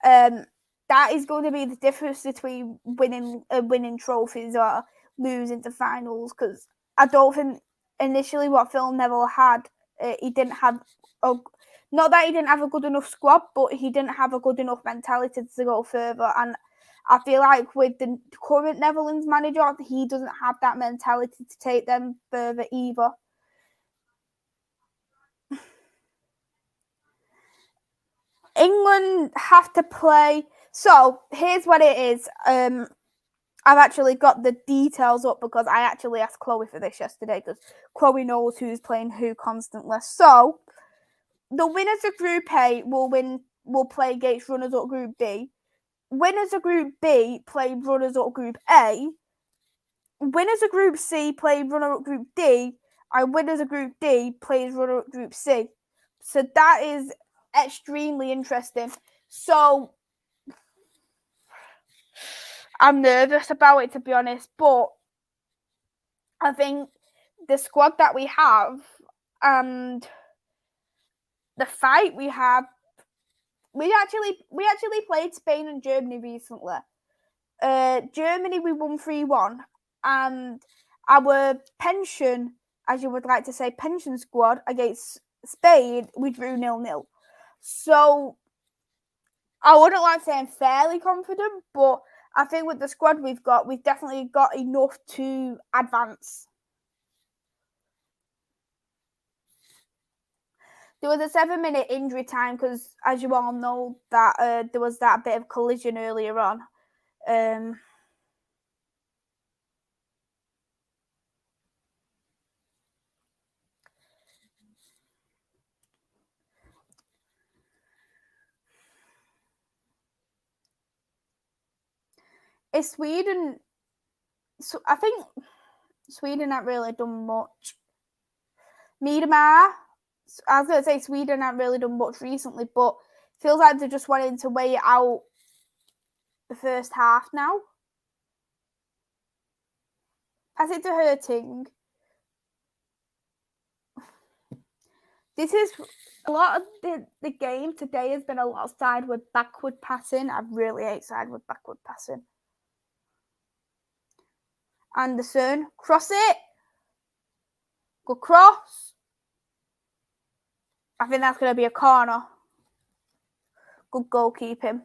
that is going to be the difference between winning trophies or losing to finals. Because I don't think initially what Phil Neville had, he didn't have not that he didn't have a good enough squad, but he didn't have a good enough mentality to go further. And I feel like with the current Netherlands manager, he doesn't have that mentality to take them further either. England have to play. So here's what it is. I've actually got the details up because I actually asked Chloe for this yesterday because Chloe knows who's playing who constantly. So the winners of Group A will play against runners up Group B. Winners of Group B play runners up Group A. Winners of Group C play runner up Group D, and winners of Group D plays runner up Group C. So that is extremely interesting. So I'm nervous about it, to be honest, but I think the squad that we have and the fight we have, we actually played Spain and Germany recently. Germany we won 3-1, and our pension, as you would like to say, pension squad against Spain, we drew 0-0. So I wouldn't like to say I'm fairly confident, but I think with the squad we've definitely got enough to advance. There was a 7-minute injury time because, as you all know, that there was that bit of collision earlier on. Is Sweden? So I think Sweden haven't really done much. MUFCMais, I was going to say Sweden haven't really done much recently, but feels like they're just wanting to wait out the first half now. Pass it to Hurting. This is a lot of the game today has been a lot of sideward backward passing. I really hate sideward backward passing. Anderson, cross it. Good cross. I think that's going to be a corner. Good goalkeeping.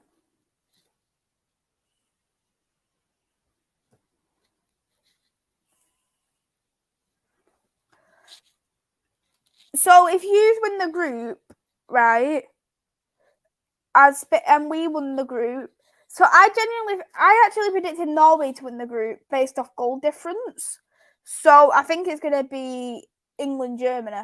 So if you win the group, right, and we won the group, so I actually predicted Norway to win the group based off goal difference. So I think it's going to be England, Germany.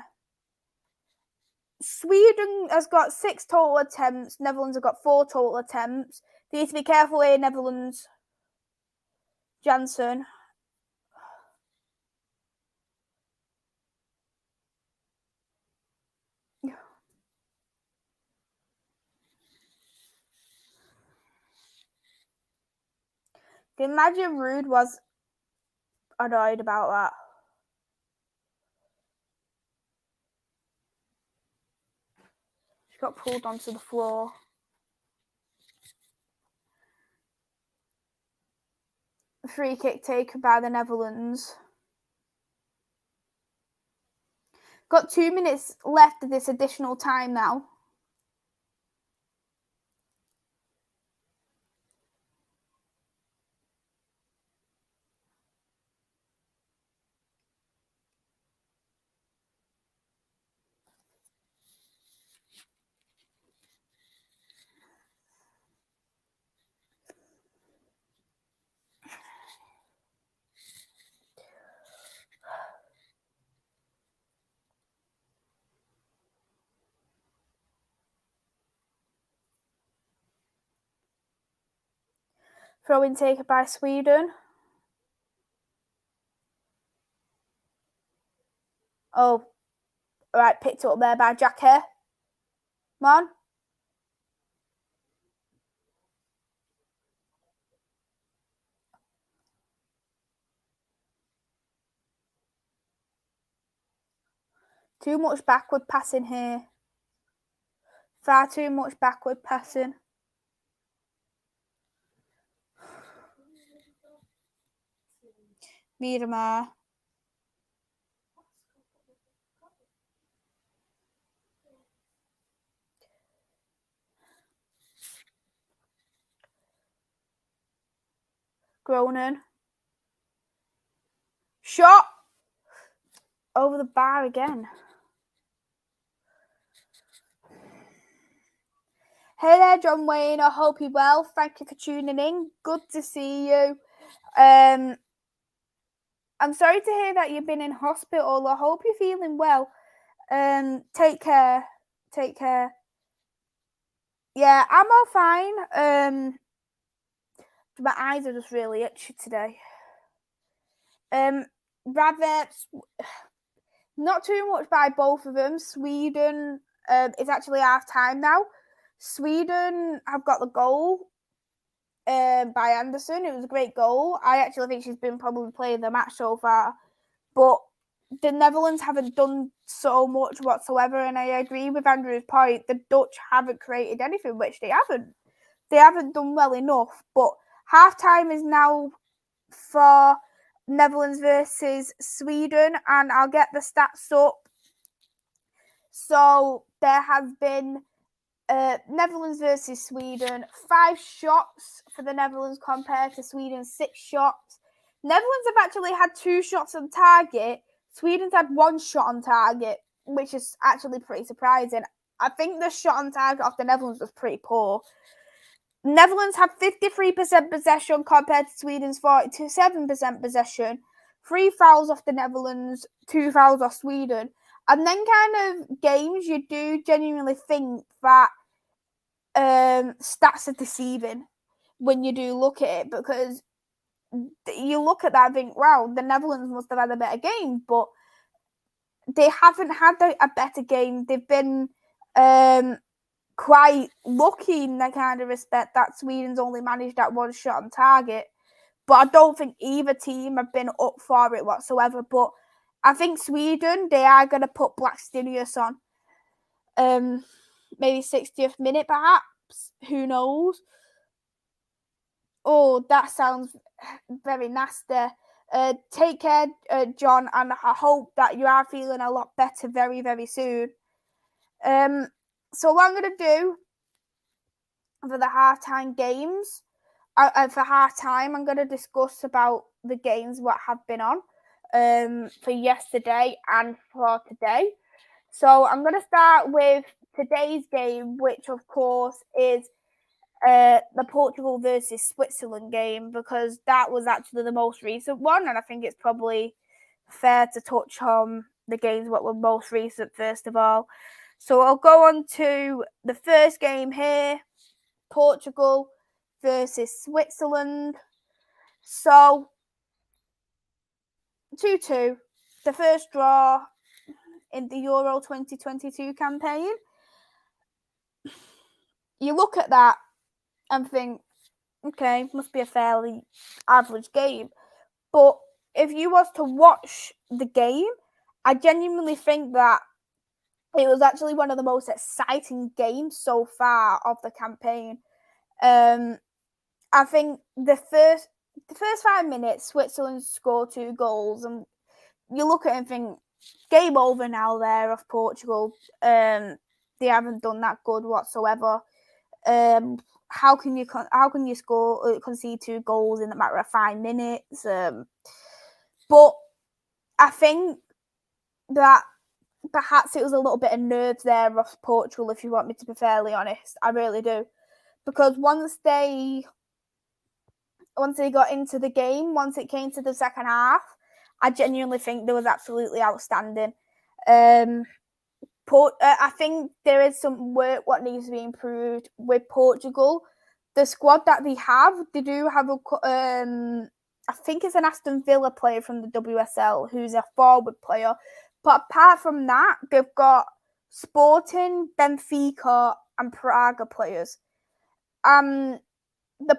Sweden has got 6 total attempts. Netherlands have got 4 total attempts. They need to be careful here, Netherlands. Janssen. Imagine Rude was annoyed about that. She got pulled onto the floor. Free kick taken by the Netherlands. Got 2 minutes left of this additional time now. Throw in taken by Sweden. Oh, right, picked up there by Jack here. Come on. Too much backward passing here. Far too much backward passing. Miedema. Groningen. Shot. Over the bar again. Hey there, John Wayne. I hope you're well. Thank you for tuning in. Good to see you. I'm sorry to hear that you've been in hospital. I hope you're feeling well. Take care. Take care. Yeah, I'm all fine. My eyes are just really itchy today. Rather, not too much by both of them. Sweden is actually half time now. Sweden have got the goal by Anderson. It was a great goal. I actually think she's been probably playing the match so far. But the Netherlands haven't done so much whatsoever, and I agree with Andrew's point. The Dutch haven't created anything, which they haven't. They haven't done well enough. But half-time is now for Netherlands versus Sweden, and I'll get the stats up. So there has been Netherlands versus Sweden, 5 shots for the Netherlands compared to Sweden's 6 shots. Netherlands have actually had 2 shots on target. Sweden's had 1 shot on target, which is actually pretty surprising. I think the shot on target of the Netherlands was pretty poor. Netherlands had 53% possession compared to Sweden's 47% possession. 3 fouls off the Netherlands, 2 fouls off Sweden. And then kind of games you do genuinely think that stats are deceiving when you do look at it, because you look at that and think, wow, the Netherlands must have had a better game, but they haven't had a better game. They've been quite lucky in that kind of respect that Sweden's only managed that 1 shot on target. But I don't think either team have been up for it whatsoever. But I think Sweden, they are going to put Blackstenius on. Maybe 60th minute, perhaps. Who knows? Oh, that sounds very nasty. Take care, John, and I hope that you are feeling a lot better very, very soon. So what I'm going to do for the halftime games, for halftime, I'm going to discuss about the games what have been on for yesterday and for today. So I'm going to start with today's game, which of course is the Portugal versus Switzerland game, because that was actually the most recent one, and I think it's probably fair to touch on the games what were most recent first of all. So I'll go on to the first game here, Portugal versus Switzerland. So 2-2, the first draw in the Euro 2022 campaign. You look at that and think, okay, must be a fairly average game. But if you was to watch the game, I genuinely think that it was actually one of the most exciting games so far of the campaign. I think the first 5 minutes, Switzerland scored 2 goals, and you look at it and think, game over now there of Portugal. They haven't done that good whatsoever. How can you concede 2 goals in a matter of 5 minutes? But I think that perhaps it was a little bit of nerves there of Portugal, if you want me to be fairly honest. I really do. Because once they got into the game, once it came to the second half, I genuinely think they was absolutely outstanding. I think there is some work what needs to be improved with Portugal. The squad that they do have I think it's an Aston Villa player from the WSL who's a forward player, But apart from that, they've got Sporting, Benfica, and Praga players. The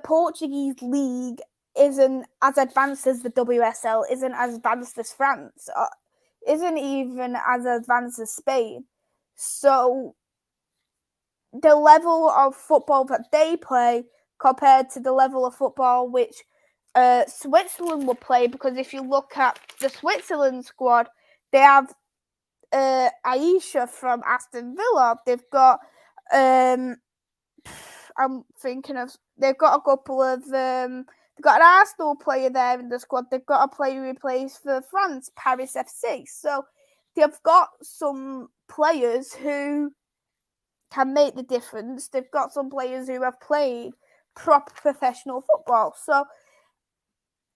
Portuguese league isn't as advanced as the WSL, isn't as advanced as France, isn't even as advanced as Spain. So the level of football that they play compared to the level of football which Switzerland will play, because if you look at the Switzerland squad, they have Aisha from Aston Villa. They've got I'm thinking of, they've got a couple of they've got an Arsenal player there in the squad. They've got a player who plays for France, Paris FC. So they've got some players who can make the difference. They've got some players who have played proper professional football. So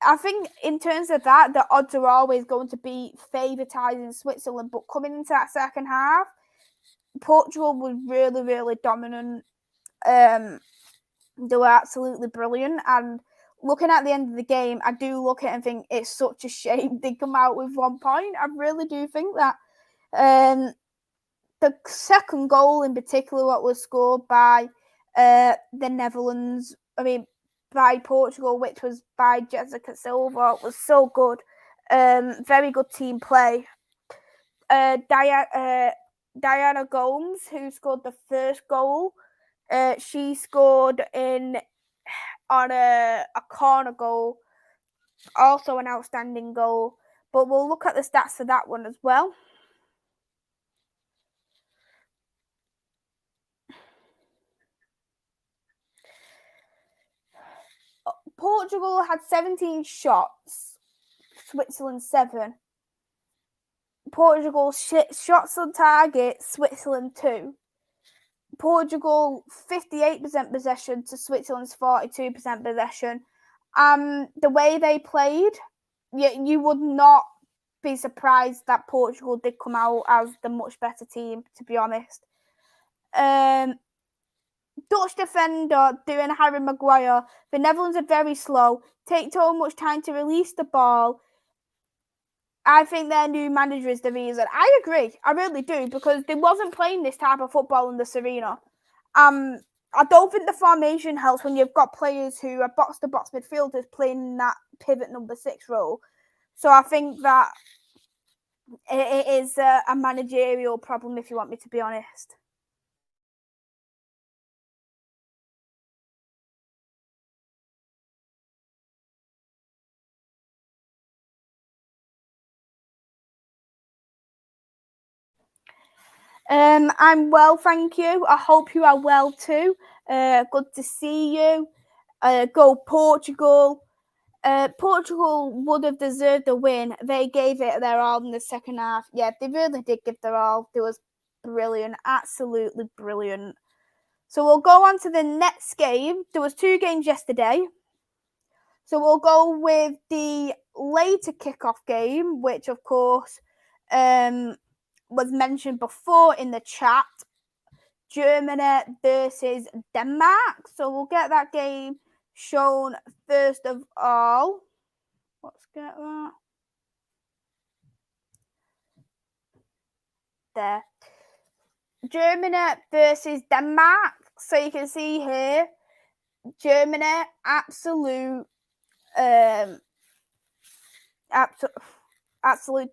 I think in terms of that, the odds are always going to be favouritising Switzerland. But coming into that second half, Portugal was really, really dominant. They were absolutely brilliant. And looking at the end of the game, I do look at it and think it's such a shame they come out with 1 point. I really do think that. The second goal in particular, what was scored by the Netherlands, by Portugal, which was by Jessica Silva, was so good. Very good team play. Diana Gomes, who scored the first goal, she scored on a corner goal, also an outstanding goal. But we'll look at the stats for that one as well. Portugal had 17 shots, Switzerland 7. Portugal shots on target, Switzerland 2. Portugal 58% possession to Switzerland's 42% possession. The way they played, you would not be surprised that Portugal did come out as the much better team, to be honest. Dutch defender doing Harry Maguire. The Netherlands are very slow, take so much time to release the ball. I think their new manager is the reason. I agree, I really do, because they wasn't playing this type of football in the Serena. I don't think the formation helps when you've got players who are box-to-box midfielders playing that pivot number 6 role. So I think that it is a managerial problem, if you want me to be honest. I'm well, thank you. I hope you are well too. Good to see you. Go Portugal. Portugal would have deserved a win. They gave it their all in the second half. Yeah, they really did give their all. It was brilliant, absolutely brilliant. So we'll go on to the next game. There was 2 games yesterday. So we'll go with the later kickoff game, which of course was mentioned before in the chat. Germany versus Denmark. So we'll get that game shown first of all. Let's get that. There. Germany versus Denmark. So you can see here, Germany, absolute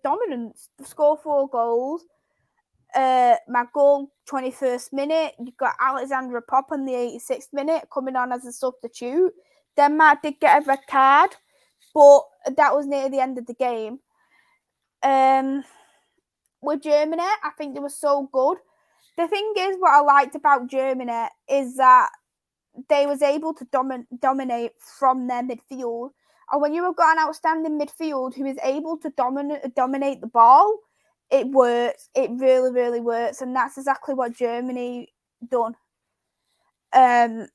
dominance. They score 4 goals. My goal, 21st minute. You've got Alexandra Pop in the 86th minute coming on as a substitute. Denmark did get a red card, but that was near the end of the game. With Germany, I think they were so good. The thing is, what I liked about Germany is that they was able to dominate from their midfield. And when you have got an outstanding midfield who is able to dominate the ball, it works. It really, really works. And that's exactly what Germany done. The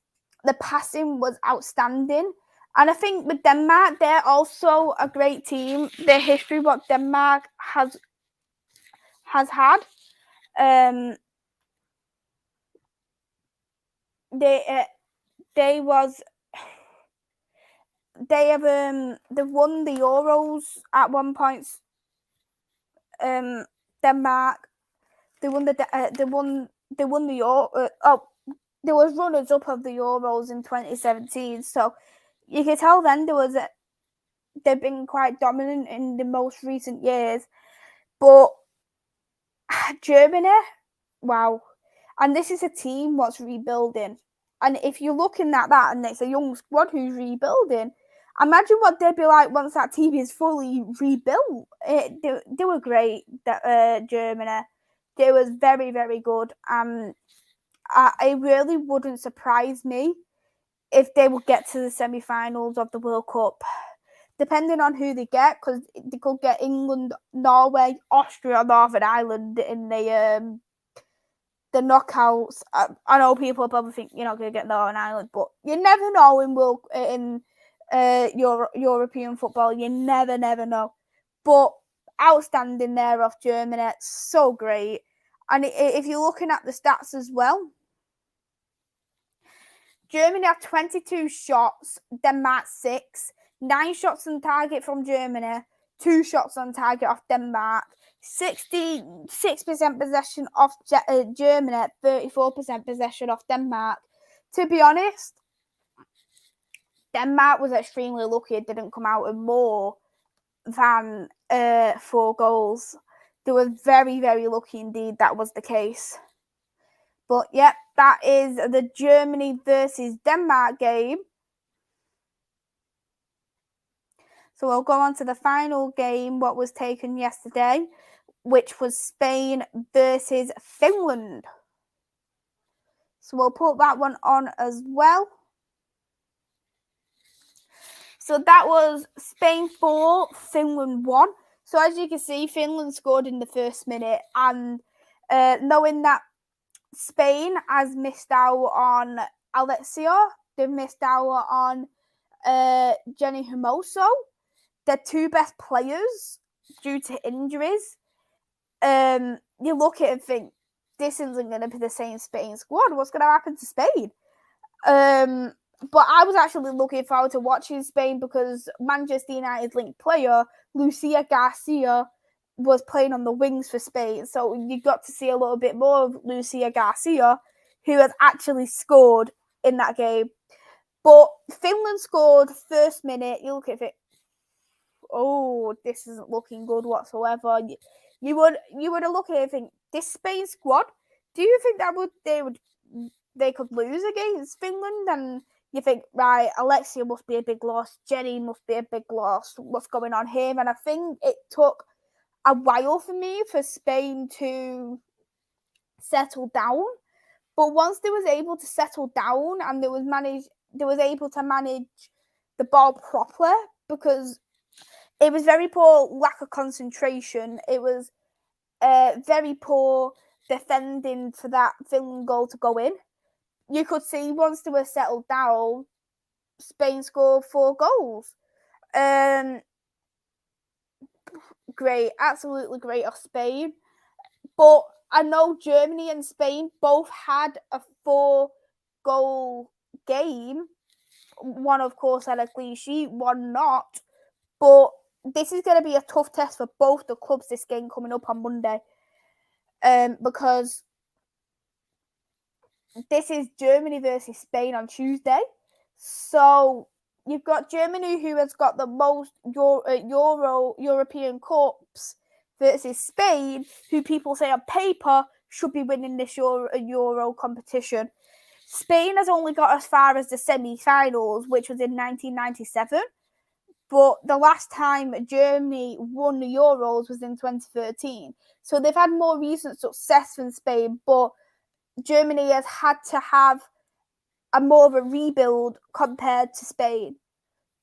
passing was outstanding. And I think with Denmark, they're also a great team. The history what Denmark has had. They've won the Euros at one point. Denmark. They won the Euro. There was runners up of the Euros in 2017. So you could tell then they've been quite dominant in the most recent years. But Germany, wow. And this is a team what's rebuilding. And if you're looking at that and it's a young squad who's rebuilding, imagine what they'd be like once that team is fully rebuilt. They were great, Germany. They was very, very good. It really wouldn't surprise me if they would get to the semi-finals of the World Cup, depending on who they get, because they could get England, Norway, Austria, Northern Ireland in the knockouts. I know people probably think you're not going to get Northern Ireland, but you never know in European football. You never know. But outstanding there off Germany. It's so great. And if you're looking at the stats as well, Germany had 22 shots, Denmark 6, 9 shots on target from Germany, 2 shots on target off Denmark, 66% possession off Germany, 34% possession off Denmark. To be honest, Denmark was extremely lucky it didn't come out with more than 4 goals. They were very, very lucky indeed that was the case. But yeah, that is the Germany versus Denmark game. So we'll go on to the final game, what was taken yesterday, which was Spain versus Finland. So we'll put that one on as well. So that was Spain 4, Finland 1. So as you can see, Finland scored in the first minute. And knowing that Spain has missed out on Alexia, they've missed out on Jenny Hermoso, their 2 best players due to injuries. You look at it and think, this isn't going to be the same Spain squad. What's going to happen to Spain? But I was actually looking forward to watching Spain because Manchester United linked player Lucia Garcia was playing on the wings for Spain. So you got to see a little bit more of Lucia Garcia, who has actually scored in that game. But Finland scored first minute. You look at it, oh, this isn't looking good whatsoever. You would have looked at it and think, this Spain squad, do you think they could lose against Finland? And you think, right, Alexia must be a big loss, Jenny must be a big loss, what's going on here? And I think it took a while for Spain to settle down. But once they was able to settle down and they was able to manage the ball properly, because it was very poor lack of concentration. It was very poor defending for that Finland goal to go in. You could see once they were settled down, Spain scored 4 goals. Great, absolutely great of Spain. But I know Germany and Spain both had a 4-goal game. One, of course, had a clean sheet, one not. But this is going to be a tough test for both the clubs, this game coming up on Monday. Because this is Germany versus Spain on Tuesday. So you've got Germany, who has got the most European Cups, versus Spain, who people say on paper should be winning this Euro competition. Spain has only got as far as the semi-finals, which was in 1997. But the last time Germany won the Euros was in 2013. So they've had more recent success than Spain, but Germany has had to have more of a rebuild compared to Spain.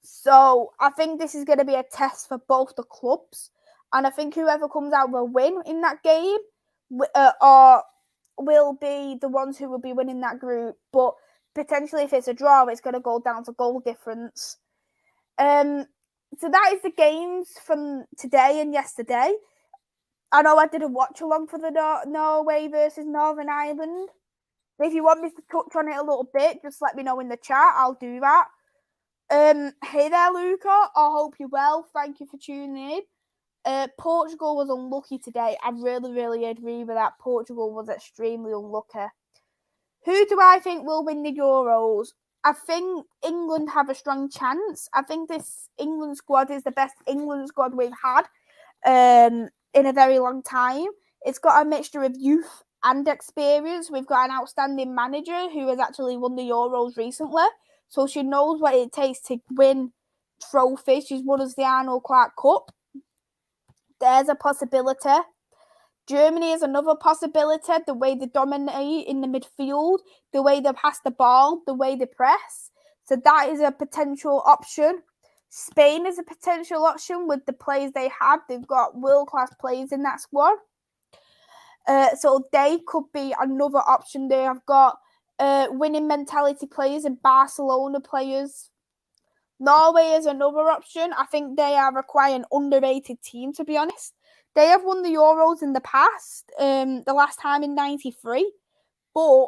So I think this is going to be a test for both the clubs. And I think whoever comes out with a win in that game will be the ones who will be winning that group. But potentially if it's a draw, it's going to go down to goal difference. So that is the games from today and yesterday. I know I did a watch along for the Norway versus Northern Ireland. If you want me to touch on it a little bit, just let me know in the chat. I'll do that. Hey there, Luca. I hope you're well. Thank you for tuning in. Portugal was unlucky today. I really, really agree with that. Portugal was extremely unlucky. Who do I think will win the Euros? I think England have a strong chance. I think this England squad is the best England squad we've had in a very long time. It's got a mixture of youth and experience. We've got an outstanding manager who has actually won the Euros recently. So she knows what it takes to win trophies. She's won us the Arnold Clark Cup. There's a possibility. Germany is another possibility. The way they dominate in the midfield, the way they pass the ball, the way they press. So that is a potential option. Spain is a potential option with the players they have. They've got world-class players in that squad. So they could be another option. They have got winning mentality players and Barcelona players. Norway is another option. I think they are quite an underrated team, to be honest. They have won the Euros in the past, the last time in '93, but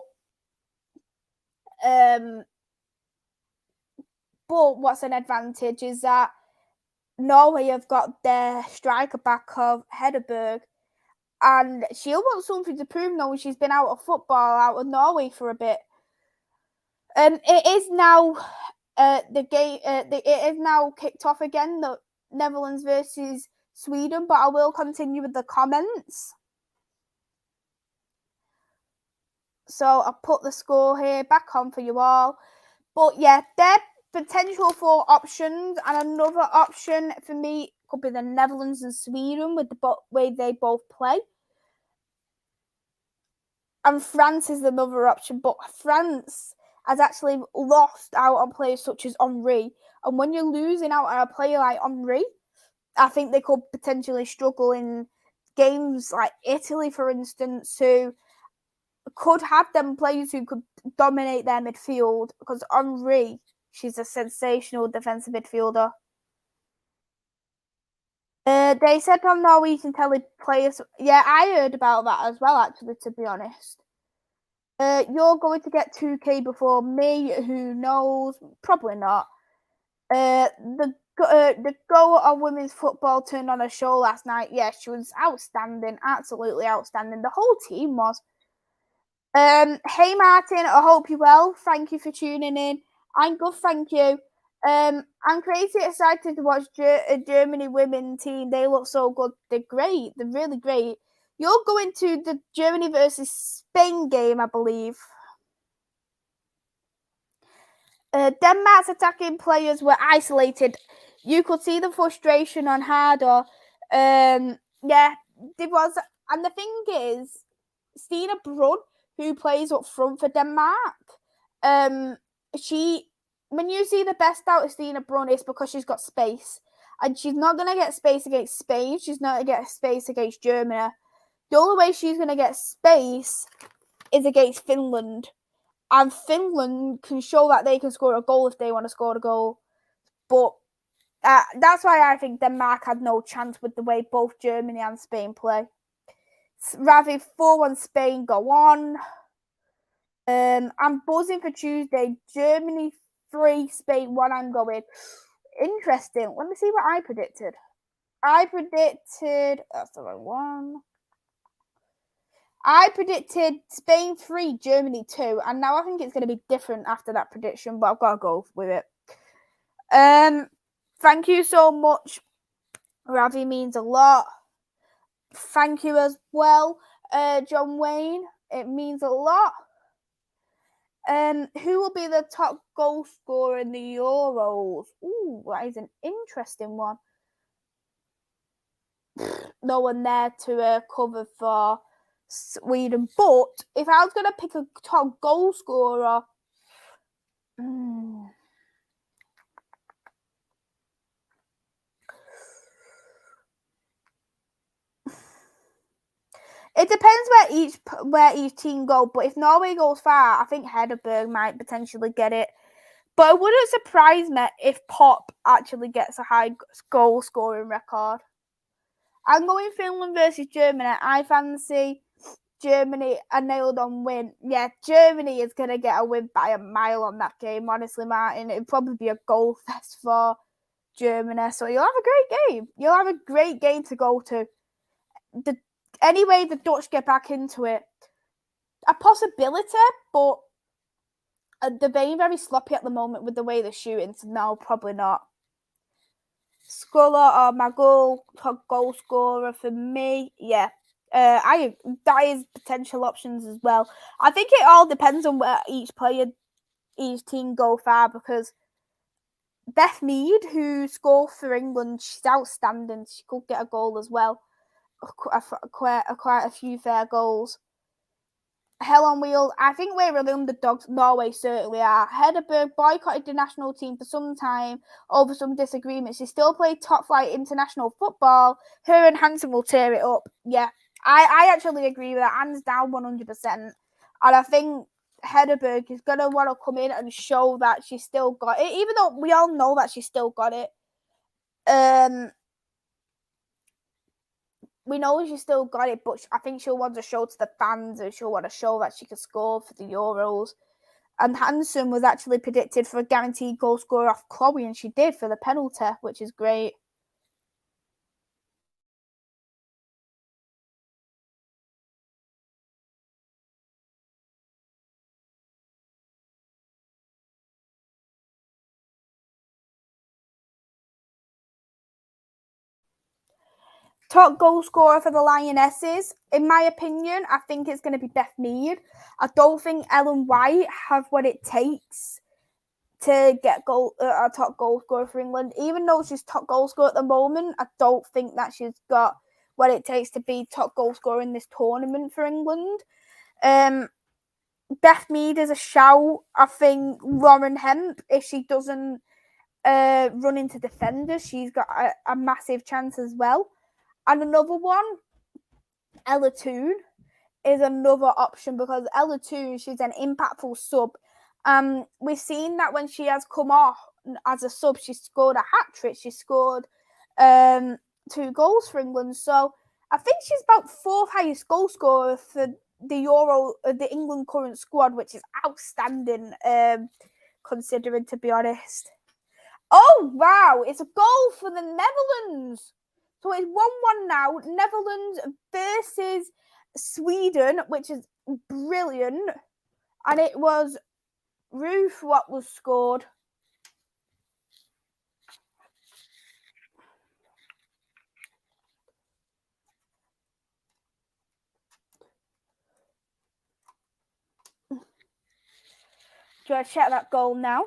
what's an advantage is that Norway have got their striker back of Hedberg, and she'll want something to prove now. She's been out of football, out of Norway for a bit. It is now it is now kicked off again. The Netherlands versus Sweden, but I will continue with the comments. So I'll put the score here back on for you all. But yeah, they're potential for options, and another option for me could be the Netherlands and Sweden with the way they both play. And France is another option, but France has actually lost out on players such as Henry. And when you're losing out on a player like Henry, I think they could potentially struggle in games like Italy, for instance, who could have them players who could dominate their midfield, because Henry, she's a sensational defensive midfielder. They said on Norwegian telly players. Yeah, I heard about that as well, actually, to be honest. You're going to get 2K before me. Who knows? Probably not. The goal of women's football turned on a show last night. Yeah, she was outstanding, absolutely outstanding. The whole team was. Hey Martin, I hope you're well. Thank you for tuning in. I'm good, thank you. I'm crazy excited to watch Germany women team. They look so good. They're great. They're really great. You're going to the Germany versus Spain game, I believe. Denmark's attacking players were isolated. You could see the frustration on Harder. Yeah, there was. And the thing is, Stina Brun, who plays up front for Denmark, when you see the best out of Stina Brun, it's because she's got space. And she's not going to get space against Spain. She's not going to get space against Germany. The only way she's going to get space is against Finland. And Finland can show that they can score a goal if they want to score a goal. But that's why I think Denmark had no chance with the way both Germany and Spain play. Ravi 4-1 Spain, go on. I'm buzzing for Tuesday. Germany 3, Spain 1, I'm going. Interesting. Let me see what I predicted. I predicted... That's the wrong one. I predicted Spain 3, Germany 2, and now I think it's going to be different after that prediction, but I've got to go with it. Thank you so much. Ravi means a lot. Thank you as well, John Wayne. It means a lot. Who will be the top goal scorer in the Euros? Ooh, that is an interesting one. No one there to cover for Sweden. But if I was going to pick a top goal scorer, it depends where each team go. But if Norway goes far, I think Hedberg might potentially get it. But it wouldn't surprise me if Pop actually gets a high goal scoring record. I'm going Finland versus Germany. I fancy Germany a nailed on win. Yeah, Germany is going to get a win by a mile on that game, honestly, Martin. It'd probably be a goal fest for Germany. So you'll have a great game. You'll have a great game to go to. Anyway, the Dutch get back into it. A possibility, but they're being very sloppy at the moment with the way they're shooting. So no, probably not. Sculler or my goal scorer for me. Yeah. That is potential options as well. I think it all depends on where each team go far, because Beth Mead, who scored for England, she's outstanding. She could get a goal as well. Quite a few fair goals. Hell on wheels. I think we're really underdogs. Norway certainly are. Hedberg boycotted the national team for some time over some disagreements. She still played top flight international football. Her and Hansen will tear it up. Yeah, I actually agree with that. Hands down 100%. And I think Hedberg is going to want to come in and show that she's still got it, even though we all know that she's still got it. We know she's still got it, but I think she'll want to show to the fans, and she'll want to show that she can score for the Euros. And Hansen was actually predicted for a guaranteed goal scorer off Chloe, and she did for the penalty, which is great. Top goal scorer for the Lionesses, in my opinion, I think it's going to be Beth Mead. I don't think Ellen White have what it takes to get a top goal scorer for England. Even though she's top goal scorer at the moment, I don't think that she's got what it takes to be top goal scorer in this tournament for England. Beth Mead is a shout. I think Lauren Hemp, if she doesn't run into defenders, she's got a massive chance as well. And another one, Ella Toon, is another option, because Ella Toon, she's an impactful sub. We've seen that when she has come off as a sub, she scored a hat-trick. She scored 2 goals for England. So I think she's about 4th highest goal scorer for the England current squad, which is outstanding, considering, to be honest. Oh, wow. It's a goal for the Netherlands. So it's 1-1 now. Netherlands versus Sweden, which is brilliant. And it was Ruth what was scored. Do you want to check that goal now?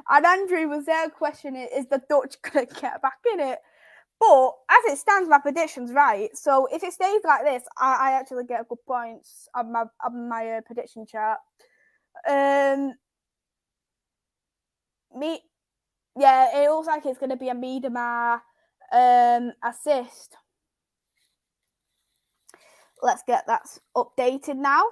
And Andrew was there questioning, is the Dutch going to get back in it? But as it stands, my prediction's right. So if it stays like this, I actually get good points on my prediction chart. It looks like it's going to be a Miedema assist. Let's get that updated now.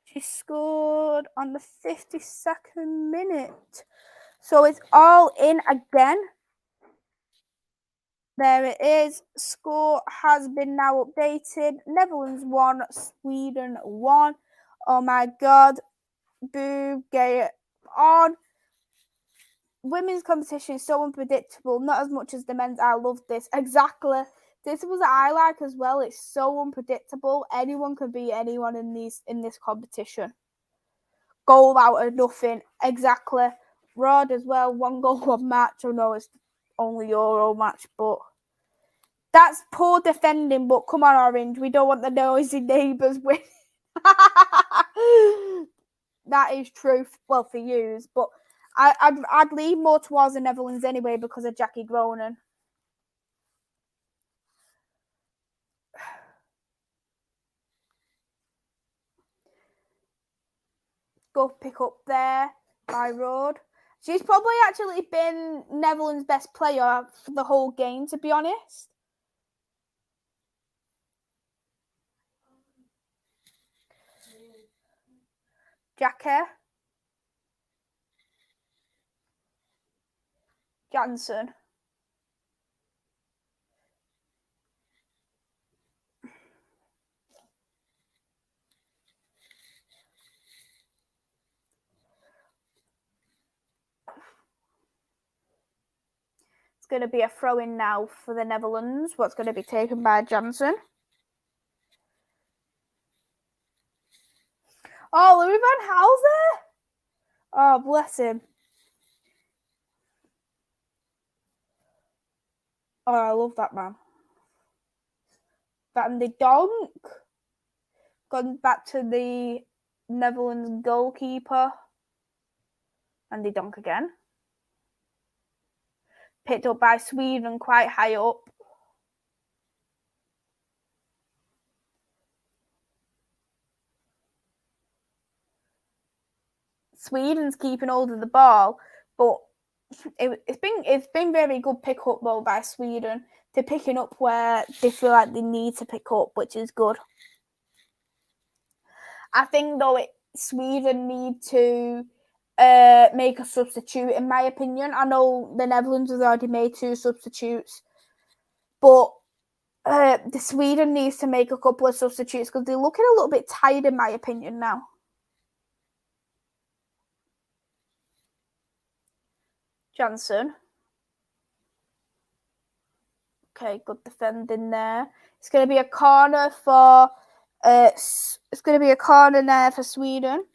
She scored on the 52nd minute. So it's all in again. There it is. Score has been now updated. Netherlands 1, Sweden 1. Oh my God. Boo, get it on. Women's competition is so unpredictable. Not as much as the men's. I love this. Exactly. This was what I like as well. It's so unpredictable. Anyone can beat anyone in this competition. Goal out of nothing. Exactly. Rod as well. 1 goal, 1 match. I know it's only Euro match, but that's poor defending. But come on, Orange. We don't want the noisy neighbours winning. That is true. Well, for you, but I'd lean more towards the Netherlands anyway because of Jackie Groenen. go pick up there by road. She's probably actually been Netherlands' best player for the whole game, to be honest. Jackie. Jansen. It's going to be a throw-in now for the Netherlands. What's going to be taken by Jansen. Oh, Louis van Houser. Oh, bless him. Oh, I love that man. Van de Donk. Gone back to the Netherlands goalkeeper. Van de Donk again. Picked up by Sweden quite high up. Sweden's keeping hold of the ball, but it's been very good pick up though by Sweden. They're picking up where they feel like they need to pick up, which is good. I think though Sweden need to make a substitute, in my opinion. I know the Netherlands has already made 2 substitutes, but the Sweden needs to make a couple of substitutes because they're looking a little bit tired, in my opinion, now. Jansen. Okay, good defending there. It's going to be a corner for it's going to be a corner there for Sweden.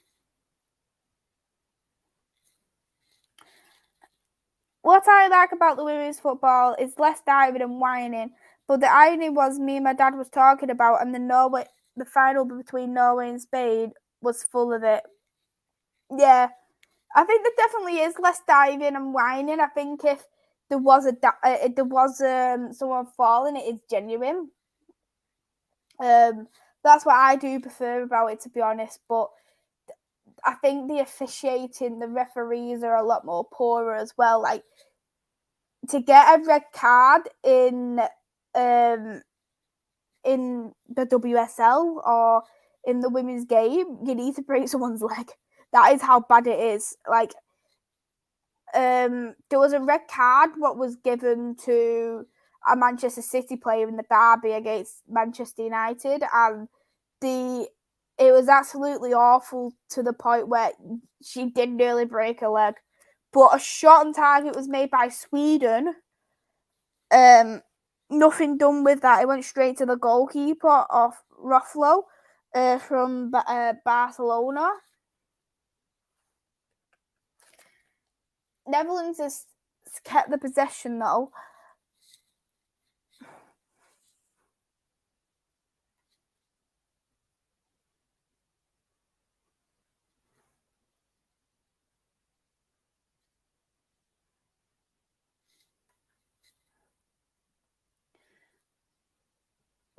What I like about the women's football is less diving and whining. But the irony was, me and my dad was talking about, and the final between Norway and Spain was full of it. Yeah, I think there definitely is less diving and whining. I think if there was someone falling, it is genuine. That's what I do prefer about it, to be honest. But I think the officiating, the referees are a lot more poorer as well. Like, to get a red card in the WSL or in the women's game, you need to break someone's leg. That is how bad it is. Like, there was a red card what was given to a Manchester City player in the derby against Manchester United, and it was absolutely awful to the point where she did nearly break her leg. But a shot on target was made by Sweden. Nothing done with that. It went straight to the goalkeeper of Ruffalo from Barcelona. Netherlands has kept the possession though.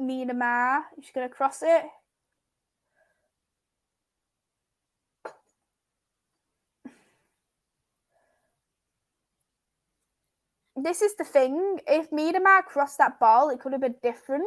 MUFCMais, she's going to cross it. This is the thing. If MUFCMais crossed that ball, it could have been different.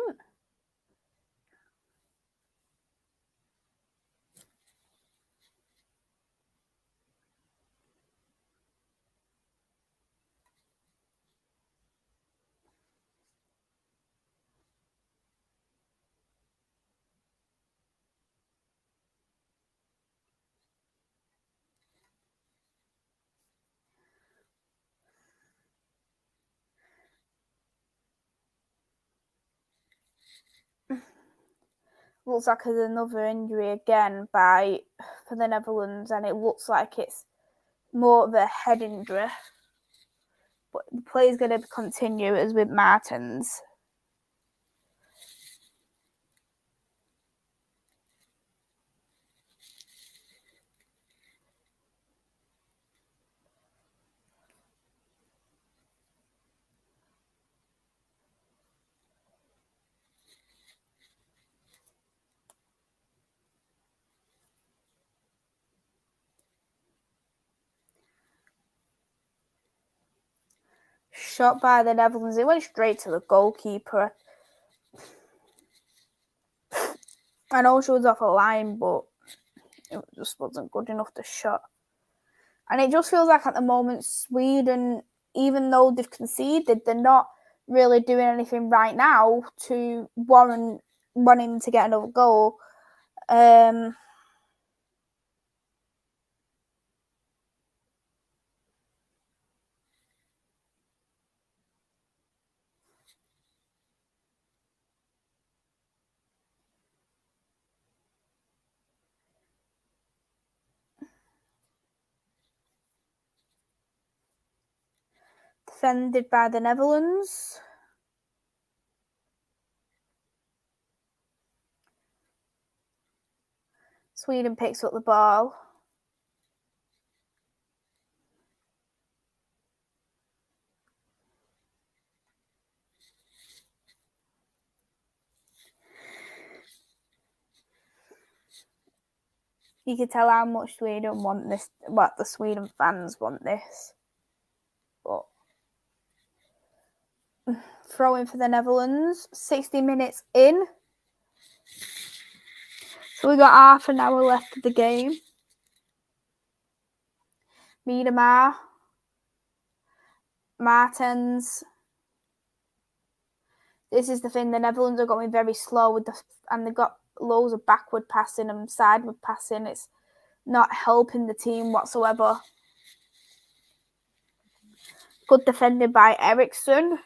Looks like there's another injury again for the Netherlands, and it looks like it's more of a head injury. But the play is going to continue as with Martins. shot by the Netherlands. It went straight to the goalkeeper. I know she was off a line, but it just wasn't good enough to shot. And it just feels like at the moment, Sweden, even though they've conceded, they're not really doing anything right now to warrant wanting to get another goal. Defended by the Netherlands. Sweden picks up the ball. You can tell how much Sweden want this, what the Sweden fans want this. But throwing for the Netherlands, 60 minutes in. So we got half an hour left of the game. Miedema, Martens. This is the thing, the Netherlands are going very slow and they've got loads of backward passing and sideward passing. It's not helping the team whatsoever. Good defended by Eriksson.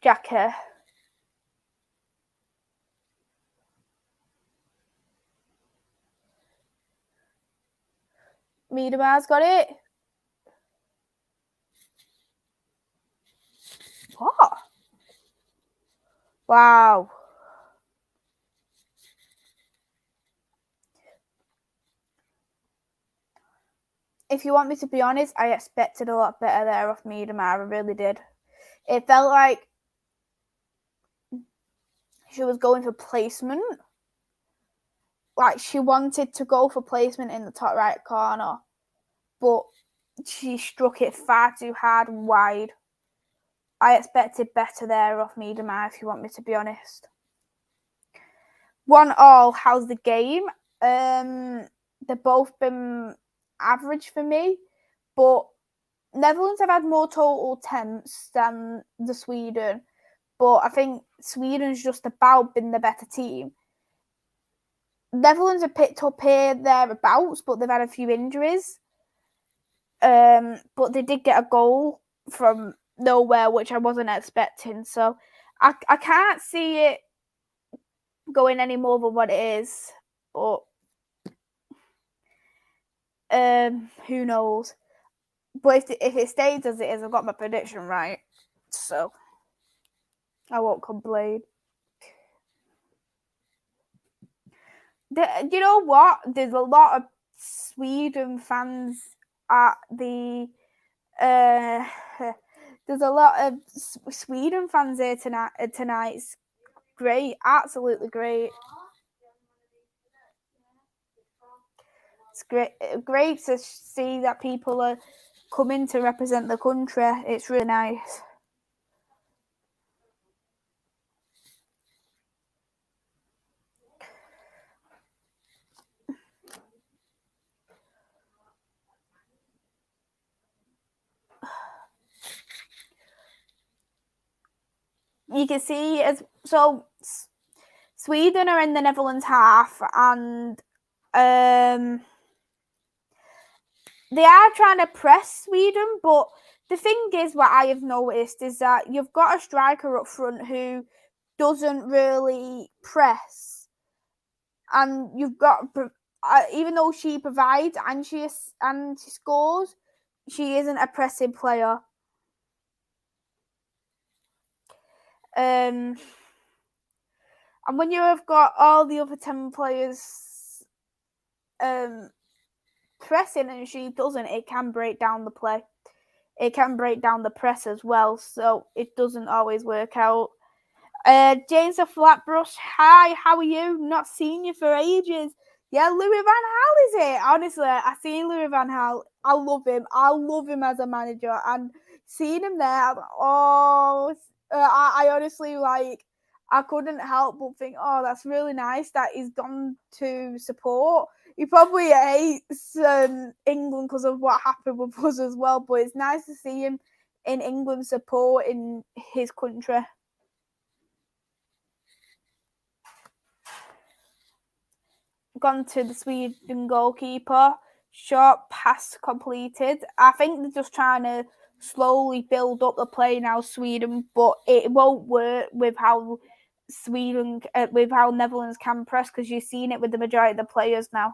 Jacker. Miedema's got it. What? Wow. If you want me to be honest, I expected a lot better there off Miedema. I really did. It felt like she was going for placement. Like she wanted to go for placement in the top right corner, but she struck it far too hard and wide. I expected better there off Miedema, if you want me to be honest. 1-1, how's the game? They've both been average for me, but Netherlands have had more total attempts than the Sweden, but I think Sweden's just about been the better team. Netherlands have picked up here thereabouts, but they've had a few injuries. But they did get a goal from nowhere, which I wasn't expecting. So I can't see it going any more than what it is. But who knows? But if it stays as it is, I've got my prediction right. So I won't complain. You know what? There's a lot of Sweden fans at the. There's a lot of Sweden fans here tonight. It's great, absolutely great. It's great to see that people are coming to represent the country. It's really nice. You can see Sweden are in the Netherlands half, and they are trying to press Sweden, but the thing is, what I have noticed is that you've got a striker up front who doesn't really press, and you've got, even though she provides and she scores, she isn't a pressing player. And when you have got all the other 10 players pressing and she doesn't, it can break down the play. It can break down the press as well, so it doesn't always work out. James of Flatbush, hi, how are you? Not seen you for ages. Yeah, Louis Van Gaal is it? Honestly, I seen Louis Van Gaal. I love him. I love him as a manager, and seeing him there, I honestly I couldn't help but think, oh, that's really nice that he's gone to support. He probably hates England because of what happened with us as well, but it's nice to see him in England supporting his country. Gone to the Sweden goalkeeper. Short pass completed. I think they're just trying to slowly build up the play now, Sweden, but it won't work with how with how Netherlands can press, because you've seen it with the majority of the players now.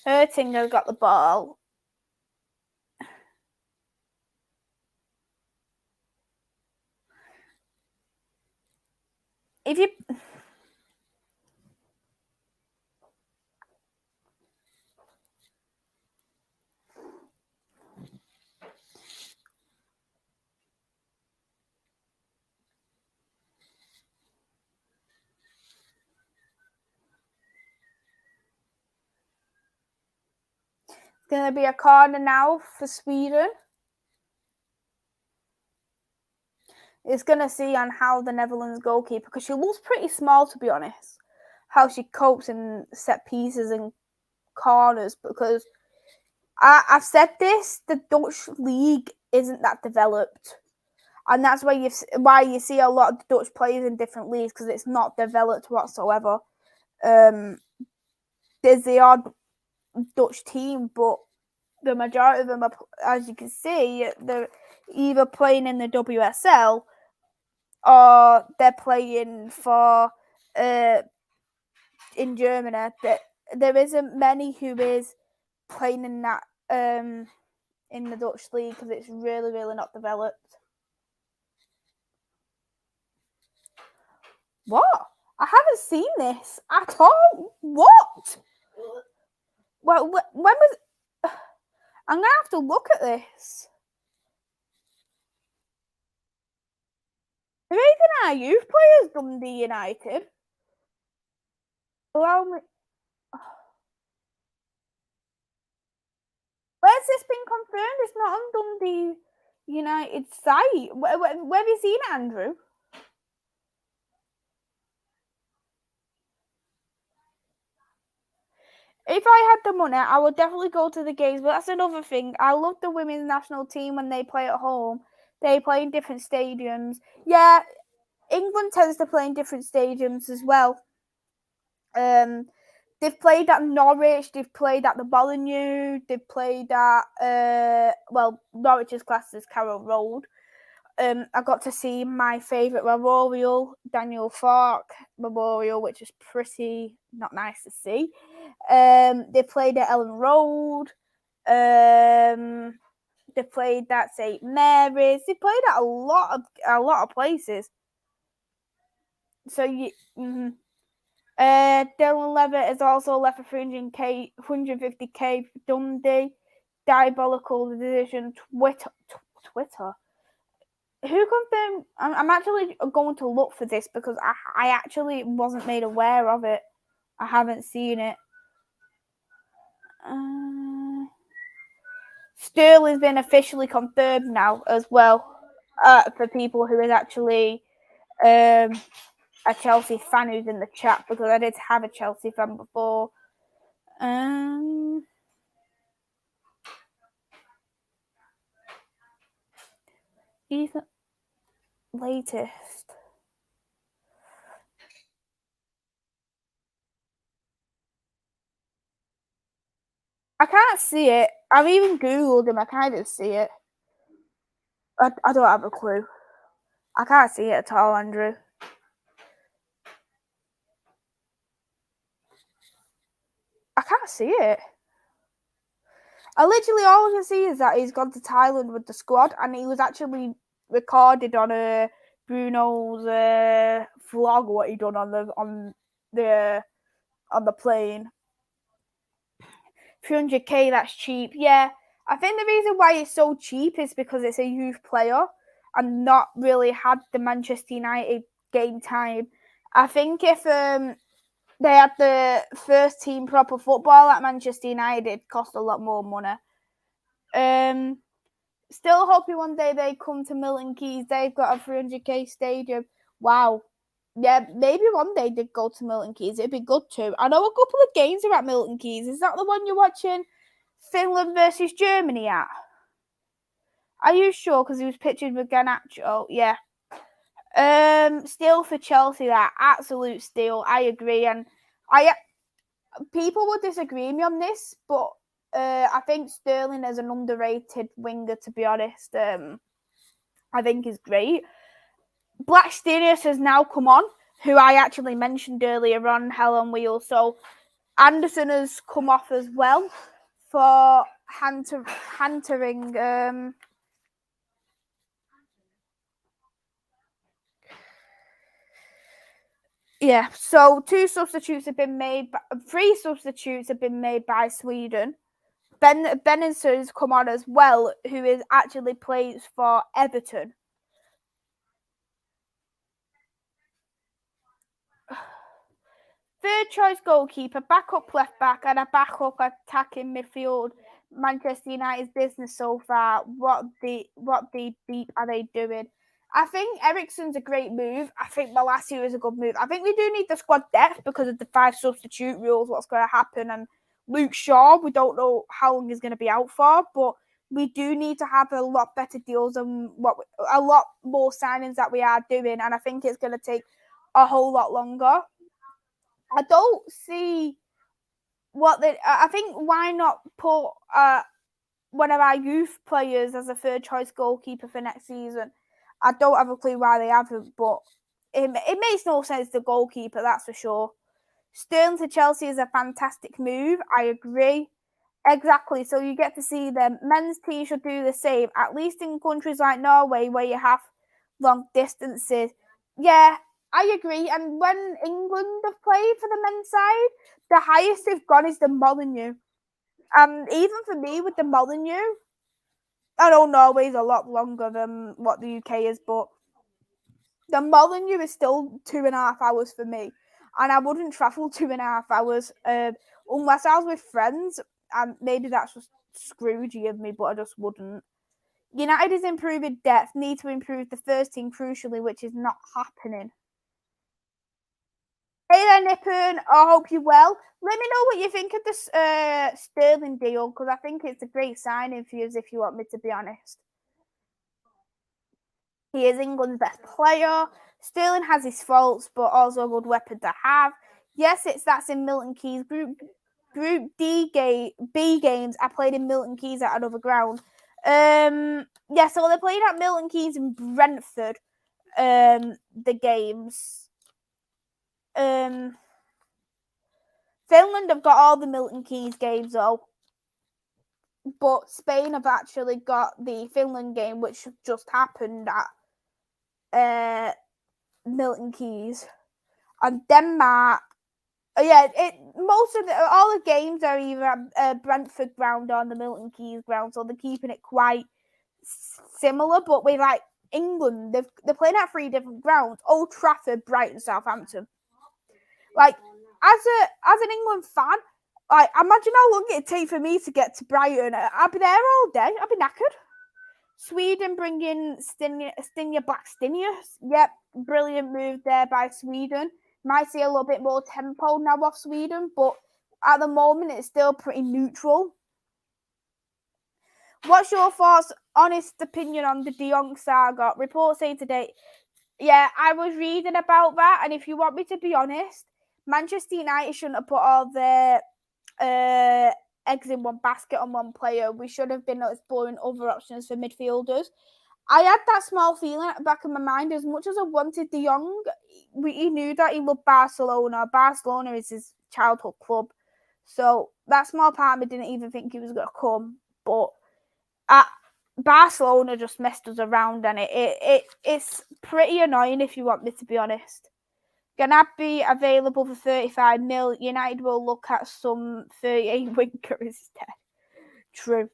Ertinger got the ball. If you It's going to be a corner now for Sweden. It's going to see on how the Netherlands goalkeeper, because she looks pretty small, to be honest, how she copes in set pieces and corners, because I've said this, the Dutch league isn't that developed. And that's why you see a lot of Dutch players in different leagues, because it's not developed whatsoever. There's the odd Dutch team, but the majority of them are, as you can see, they're either playing in the WSL or they're playing for in Germany. There isn't many who is playing in that in the Dutch league, because it's really, really not developed. What? I haven't seen this at all. What? Well, when was? I'm gonna have to look at this. Who even our youth players, Dundee United? Allow me. Where's this been confirmed? It's not on Dundee United site. Where have you seen it, Andrew? If I had the money, I would definitely go to the games, but that's another thing. I love the women's national team when they play at home. They play in different stadiums. Yeah, England tends to play in different stadiums as well. They've played at Norwich, they've played at the Molineux, they've played at Norwich's classed as Carroll Road. I got to see my favourite memorial, Daniel Farke Memorial, which is pretty not nice to see. They played at Ellen Road. They played at St Mary's. They played at a lot of places. So Dylan Levitt has also left for 150k for Dundee. Diabolical decision. Twitter. Who confirmed? I'm actually going to look for this, because I actually wasn't made aware of it. I haven't seen it. Sterling's been officially confirmed now as well, for people who is actually a Chelsea fan who's in the chat, because I did have a Chelsea fan before. Even latest. I can't see it. I've even Googled him. I can't even see it. I don't have a clue. I can't see it at all, Andrew. can't see it. I literally all I can see is that he's gone to Thailand with the squad, and he was actually recorded on Bruno's vlog what he done on the plane. 300k, that's cheap. Yeah, I think the reason why it's so cheap is because it's a youth player and not really had the Manchester United game time. I think if they had the first team proper football at Manchester United, it'd cost a lot more money. Still hoping one day they come to Milton Keynes. They've got a 300k stadium. Wow. Yeah, maybe one day they'd go to Milton Keynes. It'd be good too. I know a couple of games are at Milton Keynes. Is that the one you're watching Finland versus Germany at? Are you sure? Because he was pictured with Garnacho. Yeah. Steal for Chelsea. That absolute steal. I agree, and people will disagree with me on this, but I think Sterling is an underrated winger. To be honest, I think is great. Blackstenius has now come on, who I actually mentioned earlier on Hell on Wheels. So Anderson has come off as well for Hantering. Yeah, so 3 substitutes have been made by Sweden. Benenson has come on as well, who is actually plays for Everton. Third choice goalkeeper, backup left back, and a backup attacking midfield. Manchester United's business so far. What the beat are they doing? I think Eriksen's a great move. I think Maisy is a good move. I think we do need the squad depth because of the 5 substitute rules, what's going to happen. And Luke Shaw, we don't know how long he's going to be out for, but we do need to have a lot better deals and a lot more signings that we are doing. And I think it's going to take a whole lot longer. I don't see I think why not put one of our youth players as a third choice goalkeeper for next season? I don't have a clue why they haven't, but it makes no sense, the goalkeeper, that's for sure. Sterling to Chelsea is a fantastic move. I agree. Exactly. So you get to see them. Men's team should do the same, at least in countries like Norway where you have long distances. Yeah, I agree. And when England have played for the men's side, the highest they've gone is the Molyneux. And even for me with the Molyneux, I know Norway's a lot longer than what the UK is, but the Molyneux is still 2.5 hours for me. And I wouldn't travel 2.5 hours unless I was with friends. And maybe that's just Scroogey of me, but I just wouldn't. United is improving depth, need to improve the first team crucially, which is not happening. Hey there, Nippon. I hope you're well. Let me know what you think of this Sterling deal, because I think it's a great signing for you, if you want me to be honest. He is England's best player. Sterling has his faults, but also a good weapon to have. Yes, that's in Milton Keynes. Group B games I played in Milton Keynes at another ground. Yeah, so they played at Milton Keynes and Brentford. The games. Finland have got all the Milton Keynes games though, but Spain have actually got the Finland game, which just happened at Milton Keynes, and Denmark. Yeah, all the games are either at Brentford ground or on the Milton Keynes ground, so they're keeping it quite similar. But with like England, they're playing at 3 different grounds: Old Trafford, Brighton, Southampton. Like as an England fan, like imagine how long it'd take for me to get to Brighton. I'd be there all day. I'd be knackered. Sweden bringing Stinja Blackstenius. Yep, brilliant move there by Sweden. Might see a little bit more tempo now off Sweden, but at the moment it's still pretty neutral. What's your thoughts, honest opinion on the De Jong saga? Reports say today. Yeah, I was reading about that, and if you want me to be honest, Manchester United shouldn't have put all their eggs in one basket on one player. We should have been exploring other options for midfielders. I had that small feeling at the back of my mind. As much as I wanted De Jong, he knew that he loved Barcelona. Barcelona is his childhood club. So that small part of me didn't even think he was going to come. But Barcelona just messed us around, and it's pretty annoying, if you want me to be honest. Gnabry available for 35 mil. United will look at some 38 winker instead. True.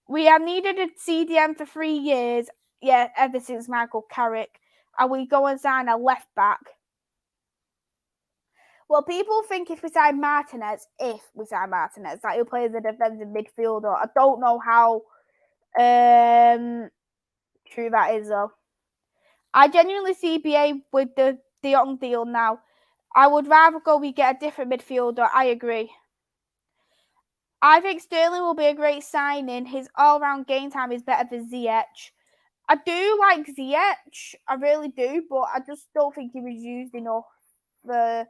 We have needed a CDM for 3 years. Yeah, ever since Michael Carrick. And we go and sign a left back. Well, people think if we sign Martinez, that he'll play as a defensive midfielder. I don't know how true that is, though. I genuinely see BA with the De Jong deal now. I would rather we get a different midfielder. I agree. I think Sterling will be a great signing. His all-round game time is better than Ziyech. I do like Ziyech. I really do, but I just don't think he was used enough for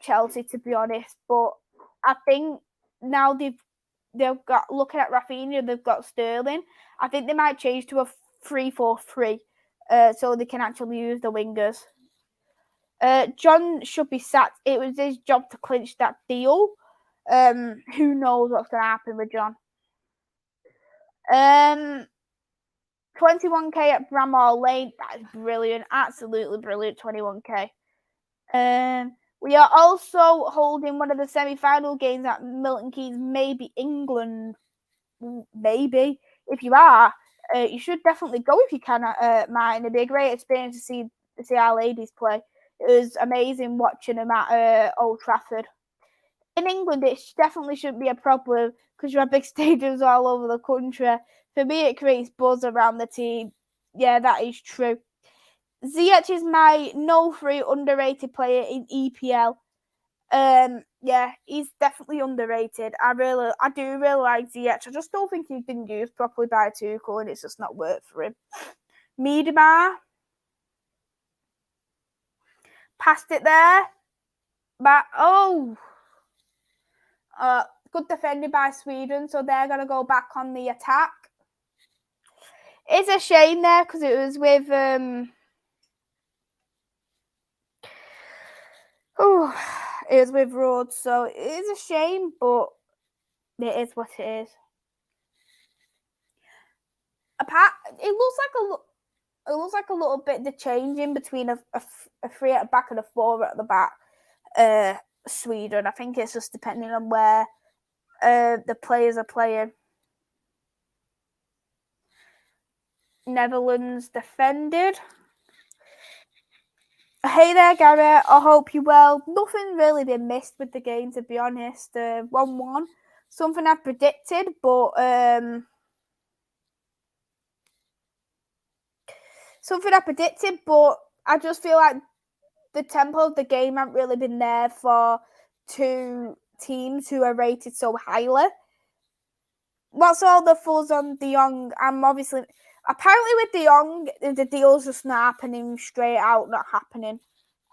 Chelsea, to be honest. But I think now they've got, looking at Rafinha, they've got Sterling. I think they might change to a 3-4-3 so they can actually use the wingers. John should be sacked. It was his job to clinch that deal. Who knows what's going to happen with John? 21k at Bramall Lane. That is brilliant. Absolutely brilliant. 21k. We are also holding one of the semi-final games at Milton Keynes, maybe England. Maybe. If you are, you should definitely go if you can, Martin. It'd be a great experience to see our ladies play. It was amazing watching them at Old Trafford. In England, it definitely shouldn't be a problem because you have big stadiums all over the country. For me, it creates buzz around the team. Yeah, that is true. Ziyech is my no-free underrated player in EPL. Yeah, he's definitely underrated. I do really like Ziyech. I just don't think he's been used properly by Tuchel, and it's just not worked for him. Miedemar passed it there, but good defending by Sweden, so they're gonna go back on the attack. It's a shame there because it was with it was with Rhodes, so it is a shame, but it is what it is. It looks like a little bit the changing between a 3 at the back and a 4 at the back. Sweden. I think it's just depending on where the players are playing. Netherlands defended. Hey there, Gary. I hope you're well. Nothing really been missed with the game, to be honest. 1-1. Something I predicted, but I just feel like the tempo of the game hasn't really been there for two teams who are rated so highly. What's all the fuzz on De Jong? Apparently with De Jong, the deal's just not happening straight out, not happening.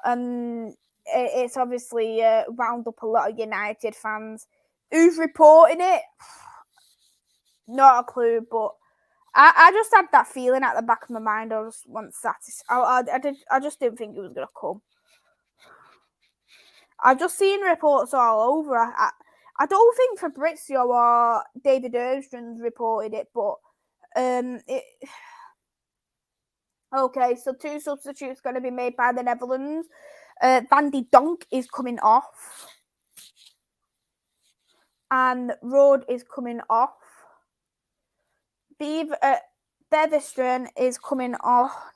And it's obviously wound up a lot of United fans. Who's reporting it? Not a clue, but I just had that feeling at the back of my mind. I just want I just didn't think it was going to come. I've just seen reports all over. I don't think Fabrizio or David Erstrand's reported it, but okay, so 2 substitutes going to be made by the Netherlands. Van de Donk is coming off. And Rode is coming off. Beverstrand is coming off.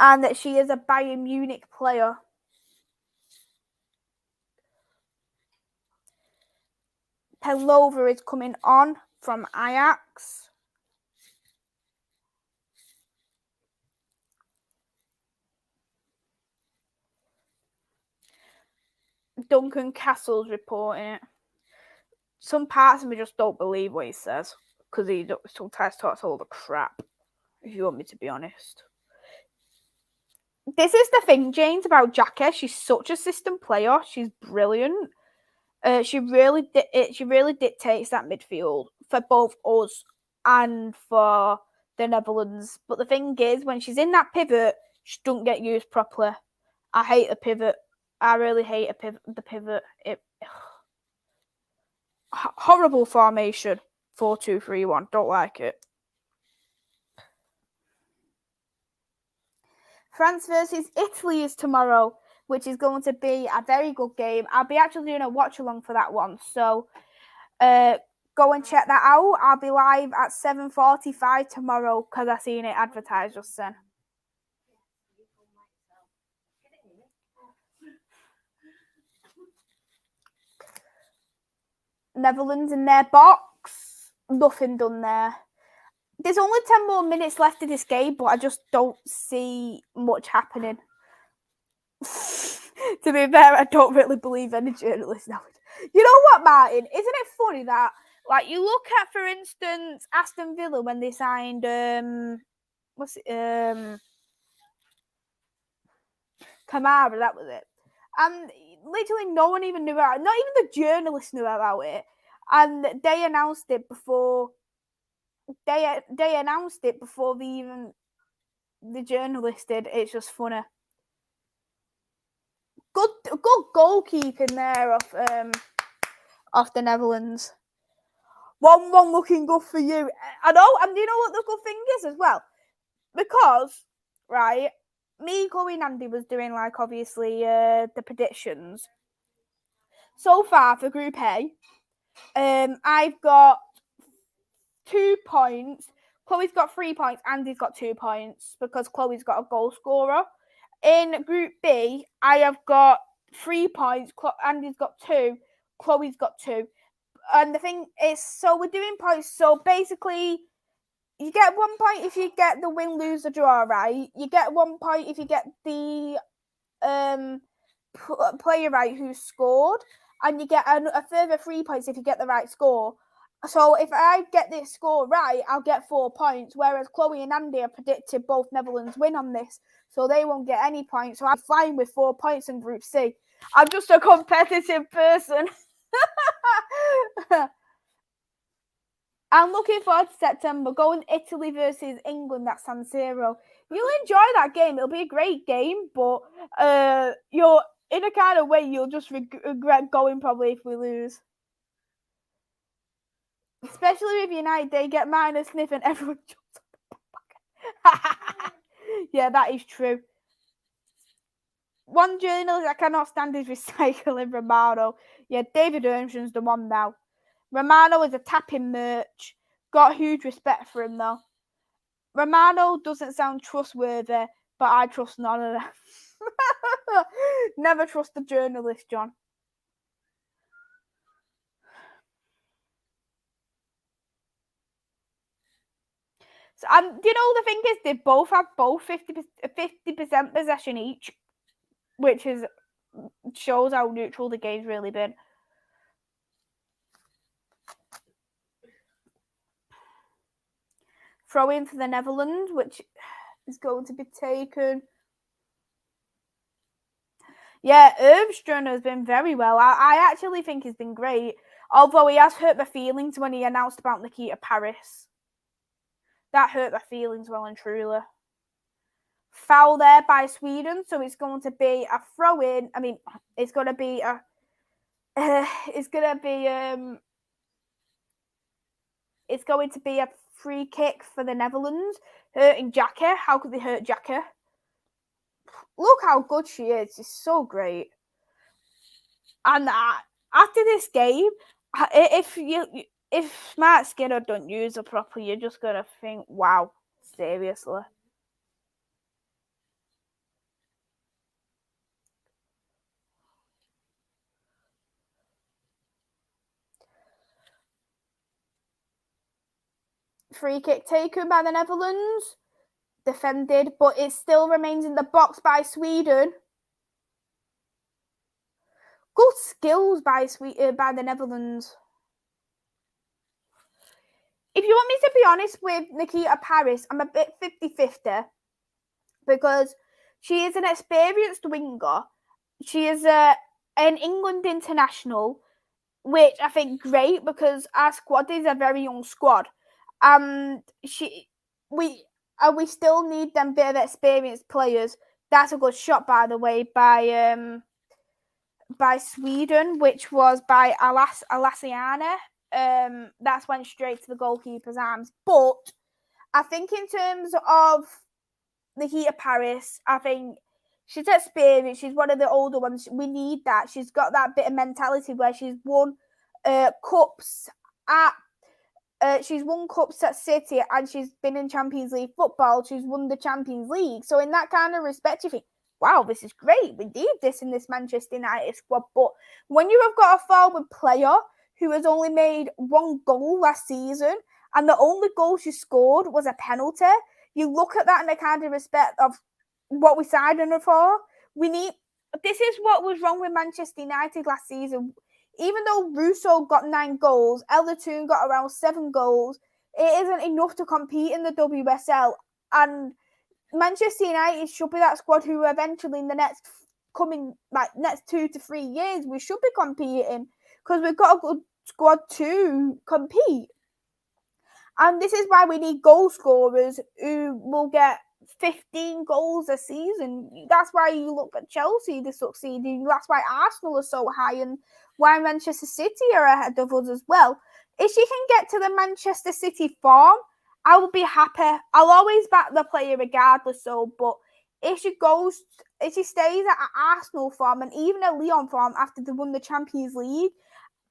And that she is a Bayern Munich player. Pelova is coming on from Ajax. Duncan Castle's reporting it. Some parts of me just don't believe what he says because he sometimes talks all the crap, if you want me to be honest. This is the thing, James, about Jackie. She's such a system player. She's brilliant. She really dictates that midfield for both us and for the Netherlands. But the thing is, when she's in that pivot, she doesn't get used properly. I hate the pivot. I really hate the pivot. Horrible formation. 4-2-3-1. Don't like it. France versus Italy is tomorrow, which is going to be a very good game. I'll be actually doing a watch along for that one. So go and check that out. I'll be live at 7:45 tomorrow because I seen it advertised just then. Netherlands in their box. Nothing done there. There's only 10 more minutes left of this game, but I just don't see much happening. To be fair, I don't really believe any journalists now. You know what, Martin? Isn't it funny that, like, you look at, for instance, Aston Villa when they signed Kamara, that was it. And literally no one even knew about it. Not even the journalists knew about it. And they announced it before they announced it before the journalists did. It's just funny. Good goalkeeping there off the Netherlands. 1-1 looking good for you. I know, and you know what the good thing is as well? Because, right, me, Chloe and Andy was doing, like, obviously, the predictions. So far for Group A, I've got 2 points. Chloe's got 3 points. Andy's got 2 points because Chloe's got a goal scorer. In Group B, I have got 3 points. Andy's got 2. Chloe's got 2. And the thing is, so we're doing points. So basically, you get 1 point if you get the win, lose, or draw, right? You get 1 point if you get the player right who scored, and you get a further 3 points if you get the right score. So if I get this score right, I'll get 4 points, whereas Chloe and Andy have predicted both Netherlands win on this, so they won't get any points. So I'm fine with 4 points in Group C. I'm just a competitive person. I'm looking forward to September, going Italy versus England at San Siro. You'll enjoy that game. It'll be a great game, but you're in a kind of way you'll just regret going probably if we lose. Especially with United, they get minus sniff and everyone jumps on the back. Yeah, that is true. One journalist I cannot stand is recycling Romano. Yeah, David Ermson's the one now. Romano is a tapping merch. Got huge respect for him though. Romano doesn't sound trustworthy, but I trust none of them. Never trust a journalist, John. So, you know, the thing is, they both have 50% possession each, which shows how neutral the game's really been. Throw in for the Netherlands, which is going to be taken. Yeah, Ermström has been very well. I actually think he's been great, although he has hurt my feelings when he announced about Nikita Paris. That hurt my feelings well and truly. Foul there by Sweden, so it's going to be a throw-in. I mean, it's going to be a... it's going to be a free kick for the Netherlands, hurting Jacka. How could they hurt Jacka? Look how good she is. She's so great. And after this game, if Smart Skinner don't use her properly, you're just gonna think, wow, seriously. Free kick taken by the Netherlands. Defended, but it still remains in the box by Sweden. Good skills by the Netherlands. If you want me to be honest with Nikita Paris, I'm a bit 50-50 because she is an experienced winger. She is an England international, which I think great because our squad is a very young squad. We still need them bit of experienced players. That's a good shot, by the way, by by Sweden, which was by Alassiana. That's went straight to the goalkeeper's arms. But I think in terms of the heat of Paris, I think she's experienced. She's one of the older ones. We need that. She's got that bit of mentality where she's won cups at she's won cups at City and she's been in Champions League football. She's won the Champions League. So in that kind of respect, you think, wow, this is great. We need this in this Manchester United squad. But when you have got a forward player who has only made one goal last season and the only goal she scored was a penalty, you look at that in the kind of respect of what we signed her for. This is what was wrong with Manchester United last season. Even though Russo got 9 goals, Eldertoon got around 7 goals, it isn't enough to compete in the WSL. And Manchester United should be that squad who eventually in the next 2 to 3 years we should be competing because we've got a good squad to compete. And this is why we need goal scorers who will get 15 goals a season. That's why you look at Chelsea, they're succeeding. That's why Arsenal are so high and why Manchester City are ahead of us as well. If she can get to the Manchester City form, I will be happy. I'll always back the player regardless, but if she stays at Arsenal form and even a Lyon form after they won the Champions League,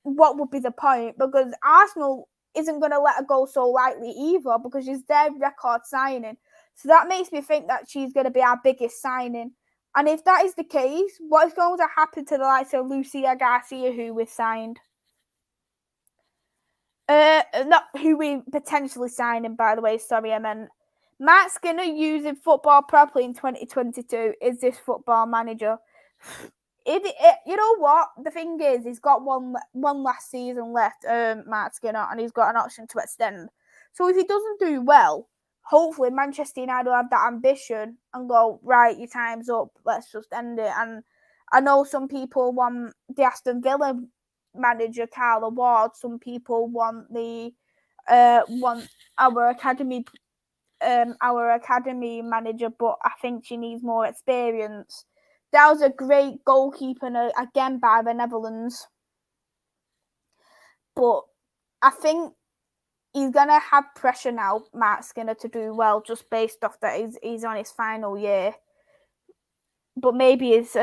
what would be the point? Because Arsenal isn't going to let her go so lightly either because she's their record signing. So that makes me think that she's going to be our biggest signing. And if that is the case, what is going to happen to the likes of Lucia Garcia, who we signed? Not who we potentially signing, by the way. Sorry, I meant Matt Skinner using football properly in 2022 is this football manager. You know what? The thing is, he's got one last season left, Matt Skinner, and he's got an option to extend. So if he doesn't do well, hopefully Manchester United will have that ambition and go, right, your time's up, let's just end it. And I know some people want the Aston Villa manager, Carla Ward. Some people want want our academy manager, but I think she needs more experience. That was a great goalkeeper, again, by the Netherlands. But I think he's going to have pressure now, Matt Skinner, to do well, just based off that he's on his final year. But maybe his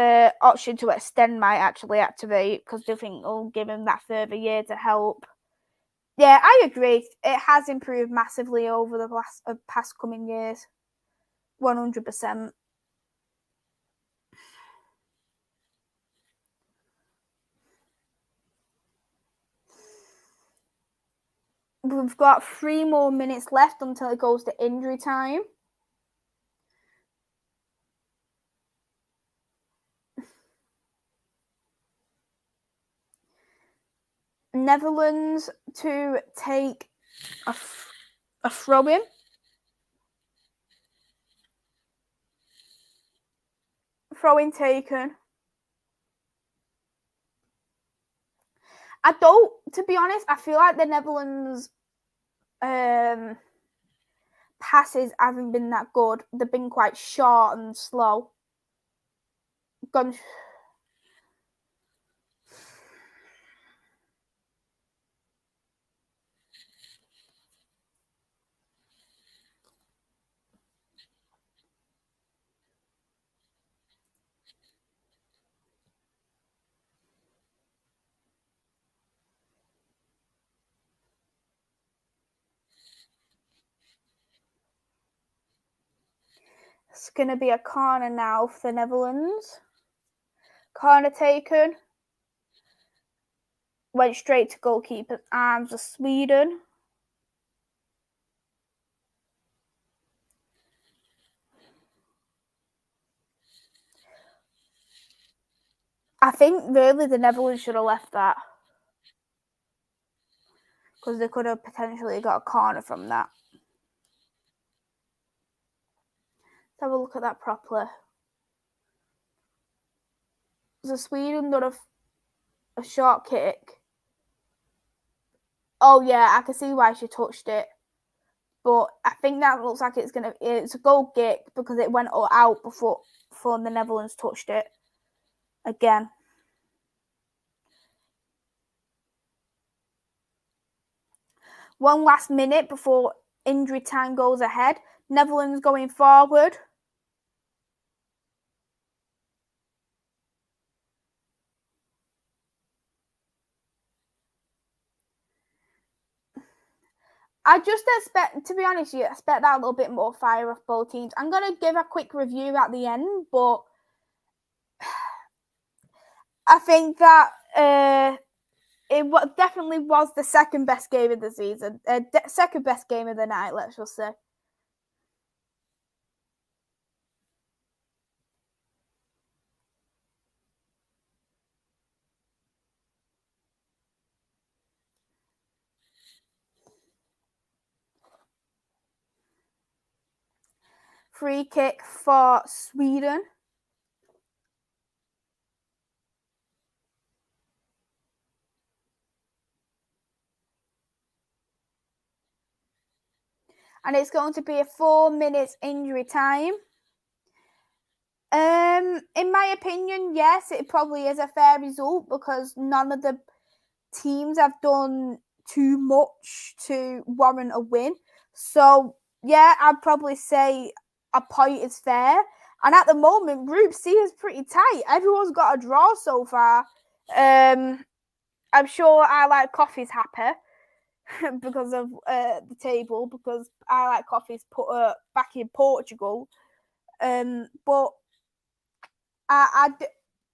option to extend might actually activate because they think will give him that further year to help. Yeah, I agree. It has improved massively over the past coming years. 100%. We've got 3 more minutes left until it goes to injury time. Netherlands to take a throw-in. Throw-in taken. To be honest, I feel like the Netherlands passes haven't been that good. They've been quite short and slow. It's going to be a corner now for the Netherlands. Corner taken. Went straight to goalkeeper's arms of Sweden. I think really the Netherlands should have left that because they could have potentially got a corner from that. Let's have a look at that properly. So Sweden done a short kick. Oh yeah, I can see why she touched it. But I think that looks like it's a goal kick because it went out before the Netherlands touched it. Again. One last minute before injury time goes ahead. Netherlands going forward. I just expect, to be honest, you expect that a little bit more fire off both teams. I'm going to give a quick review at the end, but I think that it definitely was the second best game of the season, second best game of the night, let's just say. Free kick for Sweden. And it's going to be a 4 minutes injury time. In my opinion, yes, it probably is a fair result because none of the teams have done too much to warrant a win. So, yeah, I'd probably say a point is fair. And at the moment, Group C is pretty tight. Everyone's got a draw so far. I'm sure I Like Coffee's happy because of the table, because I Like Coffee's put back in Portugal. But in the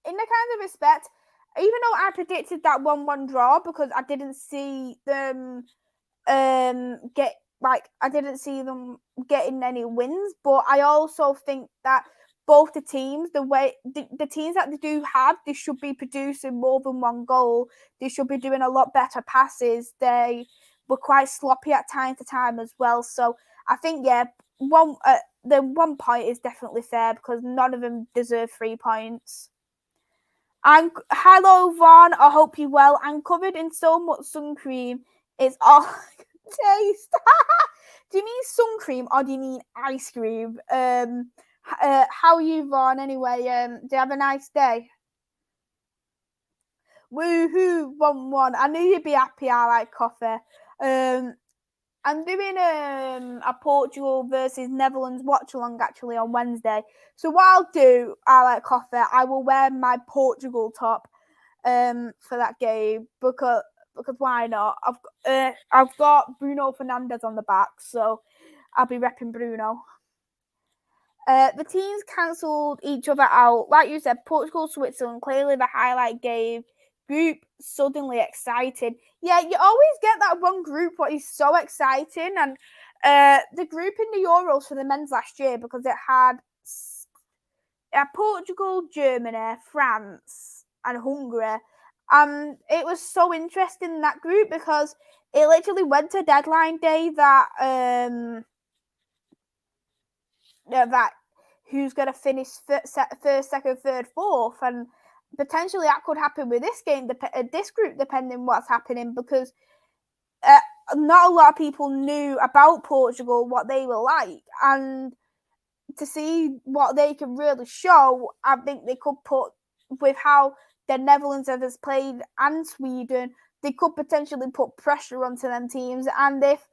kind of respect, even though I predicted that 1-1 draw because I didn't see them I didn't see them getting any wins, but I also think that both the teams, the teams that they do have, they should be producing more than one goal. They should be doing a lot better passes. They were quite sloppy at time to time as well. So I think, yeah, the 1 point is definitely fair because none of them deserve 3 points. And hello, Vaughn. I hope you're well. I'm covered in so much sun cream. It's all taste. Do you mean sun cream or do you mean ice cream? How are you, Vaughn? Anyway, do you have a nice day? Woohoo! 1-1. I knew you'd be happy. I Like Coffee. I'm doing a Portugal versus Netherlands watch-along actually on Wednesday. So what I'll do, I Like Coffee, I will wear my Portugal top for that game because why not? I've got Bruno Fernandes on the back, so I'll be repping Bruno. The teams cancelled each other out. Like you said, Portugal, Switzerland, clearly the highlight game. Group suddenly exciting. Yeah, you always get that one group what is so exciting. And the group in the Euros for the men's last year, because it had Portugal, Germany, France, and Hungary. It was so interesting in that group because it literally went to deadline day that that who's going to finish first, second, third, fourth, and potentially that could happen with this game, this group, depending what's happening, because not a lot of people knew about Portugal, what they were like, and to see what they can really show, I think they could put, with how the Netherlands have played and Sweden, they could potentially put pressure onto them teams. And if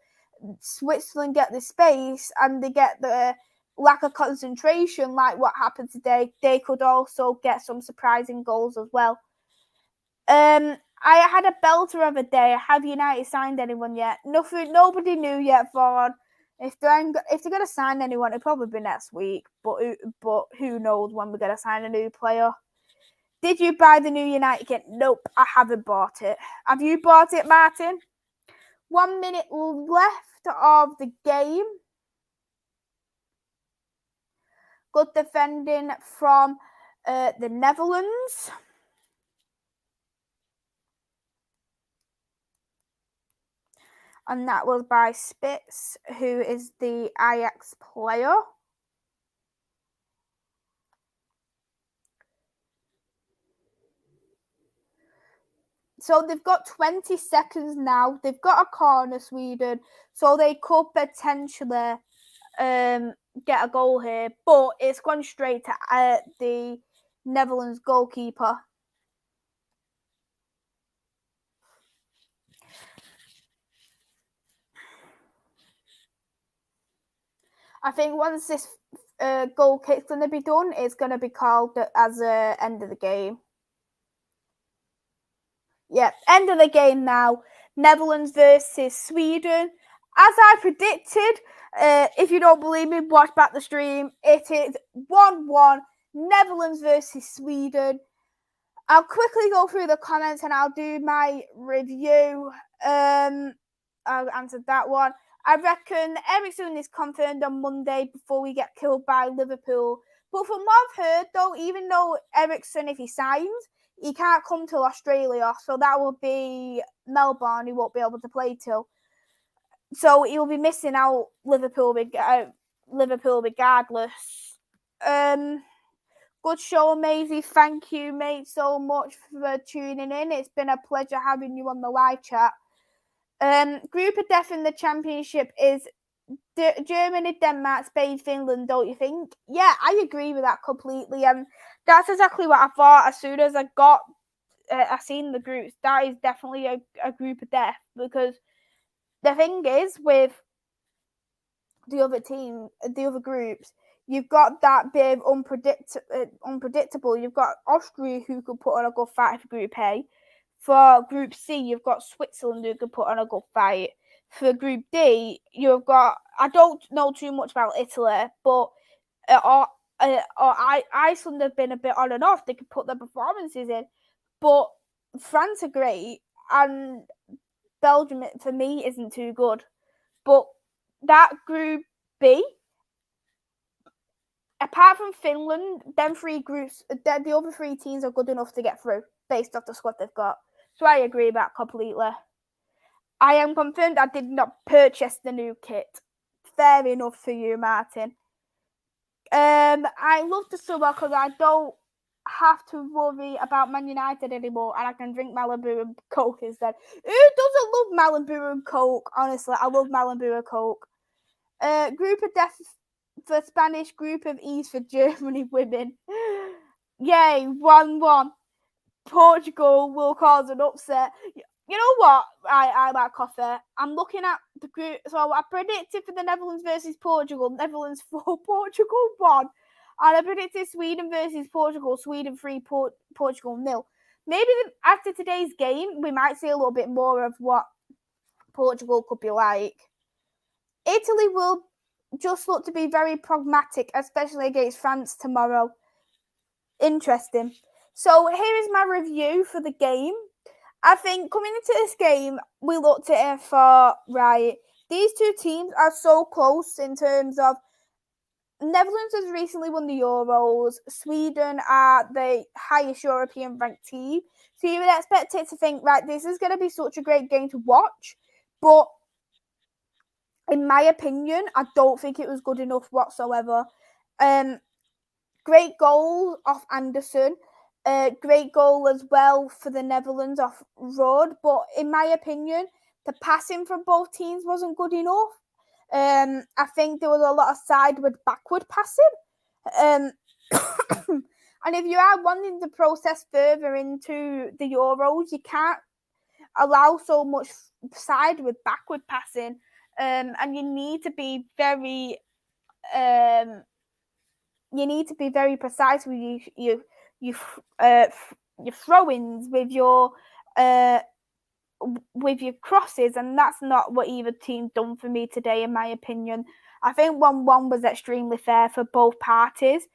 Switzerland get the space and they get the lack of concentration, like what happened today, they could also get some surprising goals as well. I had a belter of a day. Have United signed anyone yet? Nothing. Nobody knew yet, Vaughn. If they're going to sign anyone, it'll probably be next week. But who knows when we're going to sign a new player? Did you buy the new United kit? Nope, I haven't bought it. Have you bought it, Martin? 1 minute left of the game. Good defending from the Netherlands. And that was by Spitz, who is the Ajax player. So they've got 20 seconds now. They've got a corner, Sweden, so they could potentially get a goal here. But it's gone straight to the Netherlands goalkeeper. I think once this goal kick's going to be done, it's going to be called as the end of the game. Yeah, end of the game now. Netherlands versus Sweden. As I predicted, if you don't believe me, watch back the stream. It is 1-1, Netherlands versus Sweden. I'll quickly go through the comments and I'll do my review. I'll answer that one. I reckon Ericsson is confirmed on Monday before we get killed by Liverpool. But from what I've heard, though, even though Ericsson, if he signs, he can't come to Australia. So that will be Melbourne. He won't be able to play till. So he'll be missing out Liverpool regardless. Good show, Maisy. Thank you, mate, so much for tuning in. It's been a pleasure having you on the live chat. Group of death in the championship is Germany, Denmark, Spain, Finland, don't you think? Yeah, I agree with that completely. That's exactly what I thought as soon as I seen the groups. That is definitely a group of death, because the thing is with the other groups, you've got that bit of unpredictable. You've got Austria, who could put on a good fight for Group A. For Group C, you've got Switzerland, who could put on a good fight. For Group D, you've got, I don't know too much about Italy, but Iceland have been a bit on and off. They could put their performances in, but France are great, and Belgium, for me, isn't too good. But that Group B, apart from Finland, them three groups, the other three teams are good enough to get through based off the squad they've got. So I agree with that completely. I am confirmed I did not purchase the new kit. Fair enough for you, Martin. I love the summer because I don't have to worry about Man United anymore, and I can drink Malibu and Coke instead. Who doesn't love Malibu and Coke? Honestly, I love Malibu and Coke. Group of death for Spanish, group of ease for Germany women. Yay, 1-1. Portugal will cause an upset. You know what? I like coffee. I'm looking at the group. So I predicted for the Netherlands versus Portugal. Netherlands 4, Portugal 1. And I predicted Sweden versus Portugal. Sweden 3, Portugal 0. Maybe after today's game, we might see a little bit more of what Portugal could be like. Italy will just look to be very pragmatic, especially against France tomorrow. Interesting. So here is my review for the game. I think coming into this game, we looked at it for, right, these two teams are so close in terms of Netherlands has recently won the Euros. Sweden are the highest European ranked team. So you would expect it to think, right, this is going to be such a great game to watch. But in my opinion, I don't think it was good enough whatsoever. Great goal off Anderson. Great goal as well for the Netherlands off Ruud. But in my opinion, the passing from both teams wasn't good enough. I think there was a lot of sideward, backward passing. And if you are wanting to process further into the Euros, you can't allow so much sideward, backward passing. And you need to be very precise with your throw-ins, with your crosses, and that's not what either team done for me today, in my opinion. I think 1-1 was extremely fair for both parties.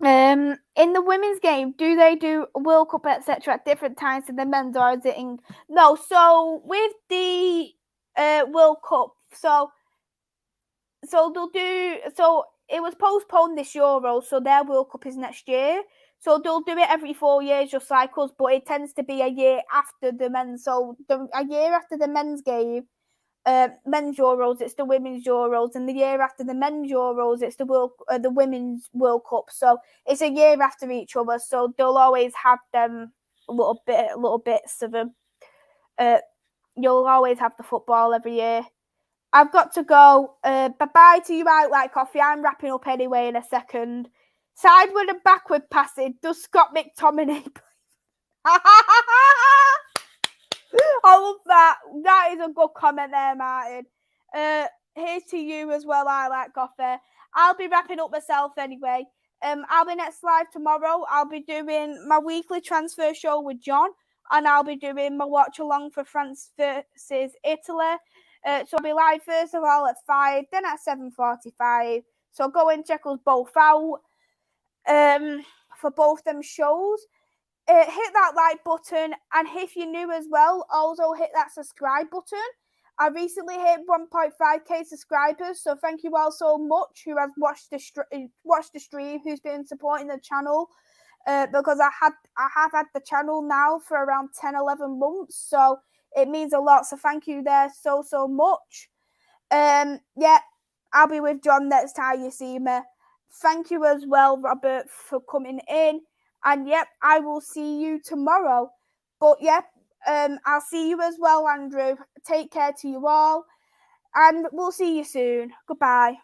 In the women's game, do they do World Cup, etc. at different times to the men's, or is it in? No, so with the World Cup, so they'll do, so it was postponed this Euro, so their World Cup is next year. So they'll do it every 4 years, just like us, but it tends to be a year after the men's. So a year after the men's game, men's Euros, it's the women's Euros, and the year after the men's Euros, it's the women's World Cup. So it's a year after each other. So they'll always have them little bits of them. You'll always have the football every year. I've got to go. Bye-bye to you out like coffee. I'm wrapping up anyway in a second. Sideward and backward passing. Does Scott McTominay play? I love that. That is a good comment there, Martin. here's to you as well, I Like Coffee. I'll be wrapping up myself anyway. I'll be next live tomorrow. I'll be doing my weekly transfer show with John, and I'll be doing my watch along for France versus Italy. So I'll be live first of all at 5, then at 7:45. So go and check us both out for both them shows. Hit that like button, and if you're new as well, also hit that subscribe button. I recently hit 1.5k subscribers, so thank you all so much who has watched the stream, who's been supporting the channel. Because I have had the channel now for around 10-11 months, so it means a lot. So thank you there so much. Yeah, I'll be with John next time you see me. Thank you as well, Robert, for coming in. And yep, I will see you tomorrow. But yep, I'll see you as well, Andrew. Take care to you all, and we'll see you soon. Goodbye.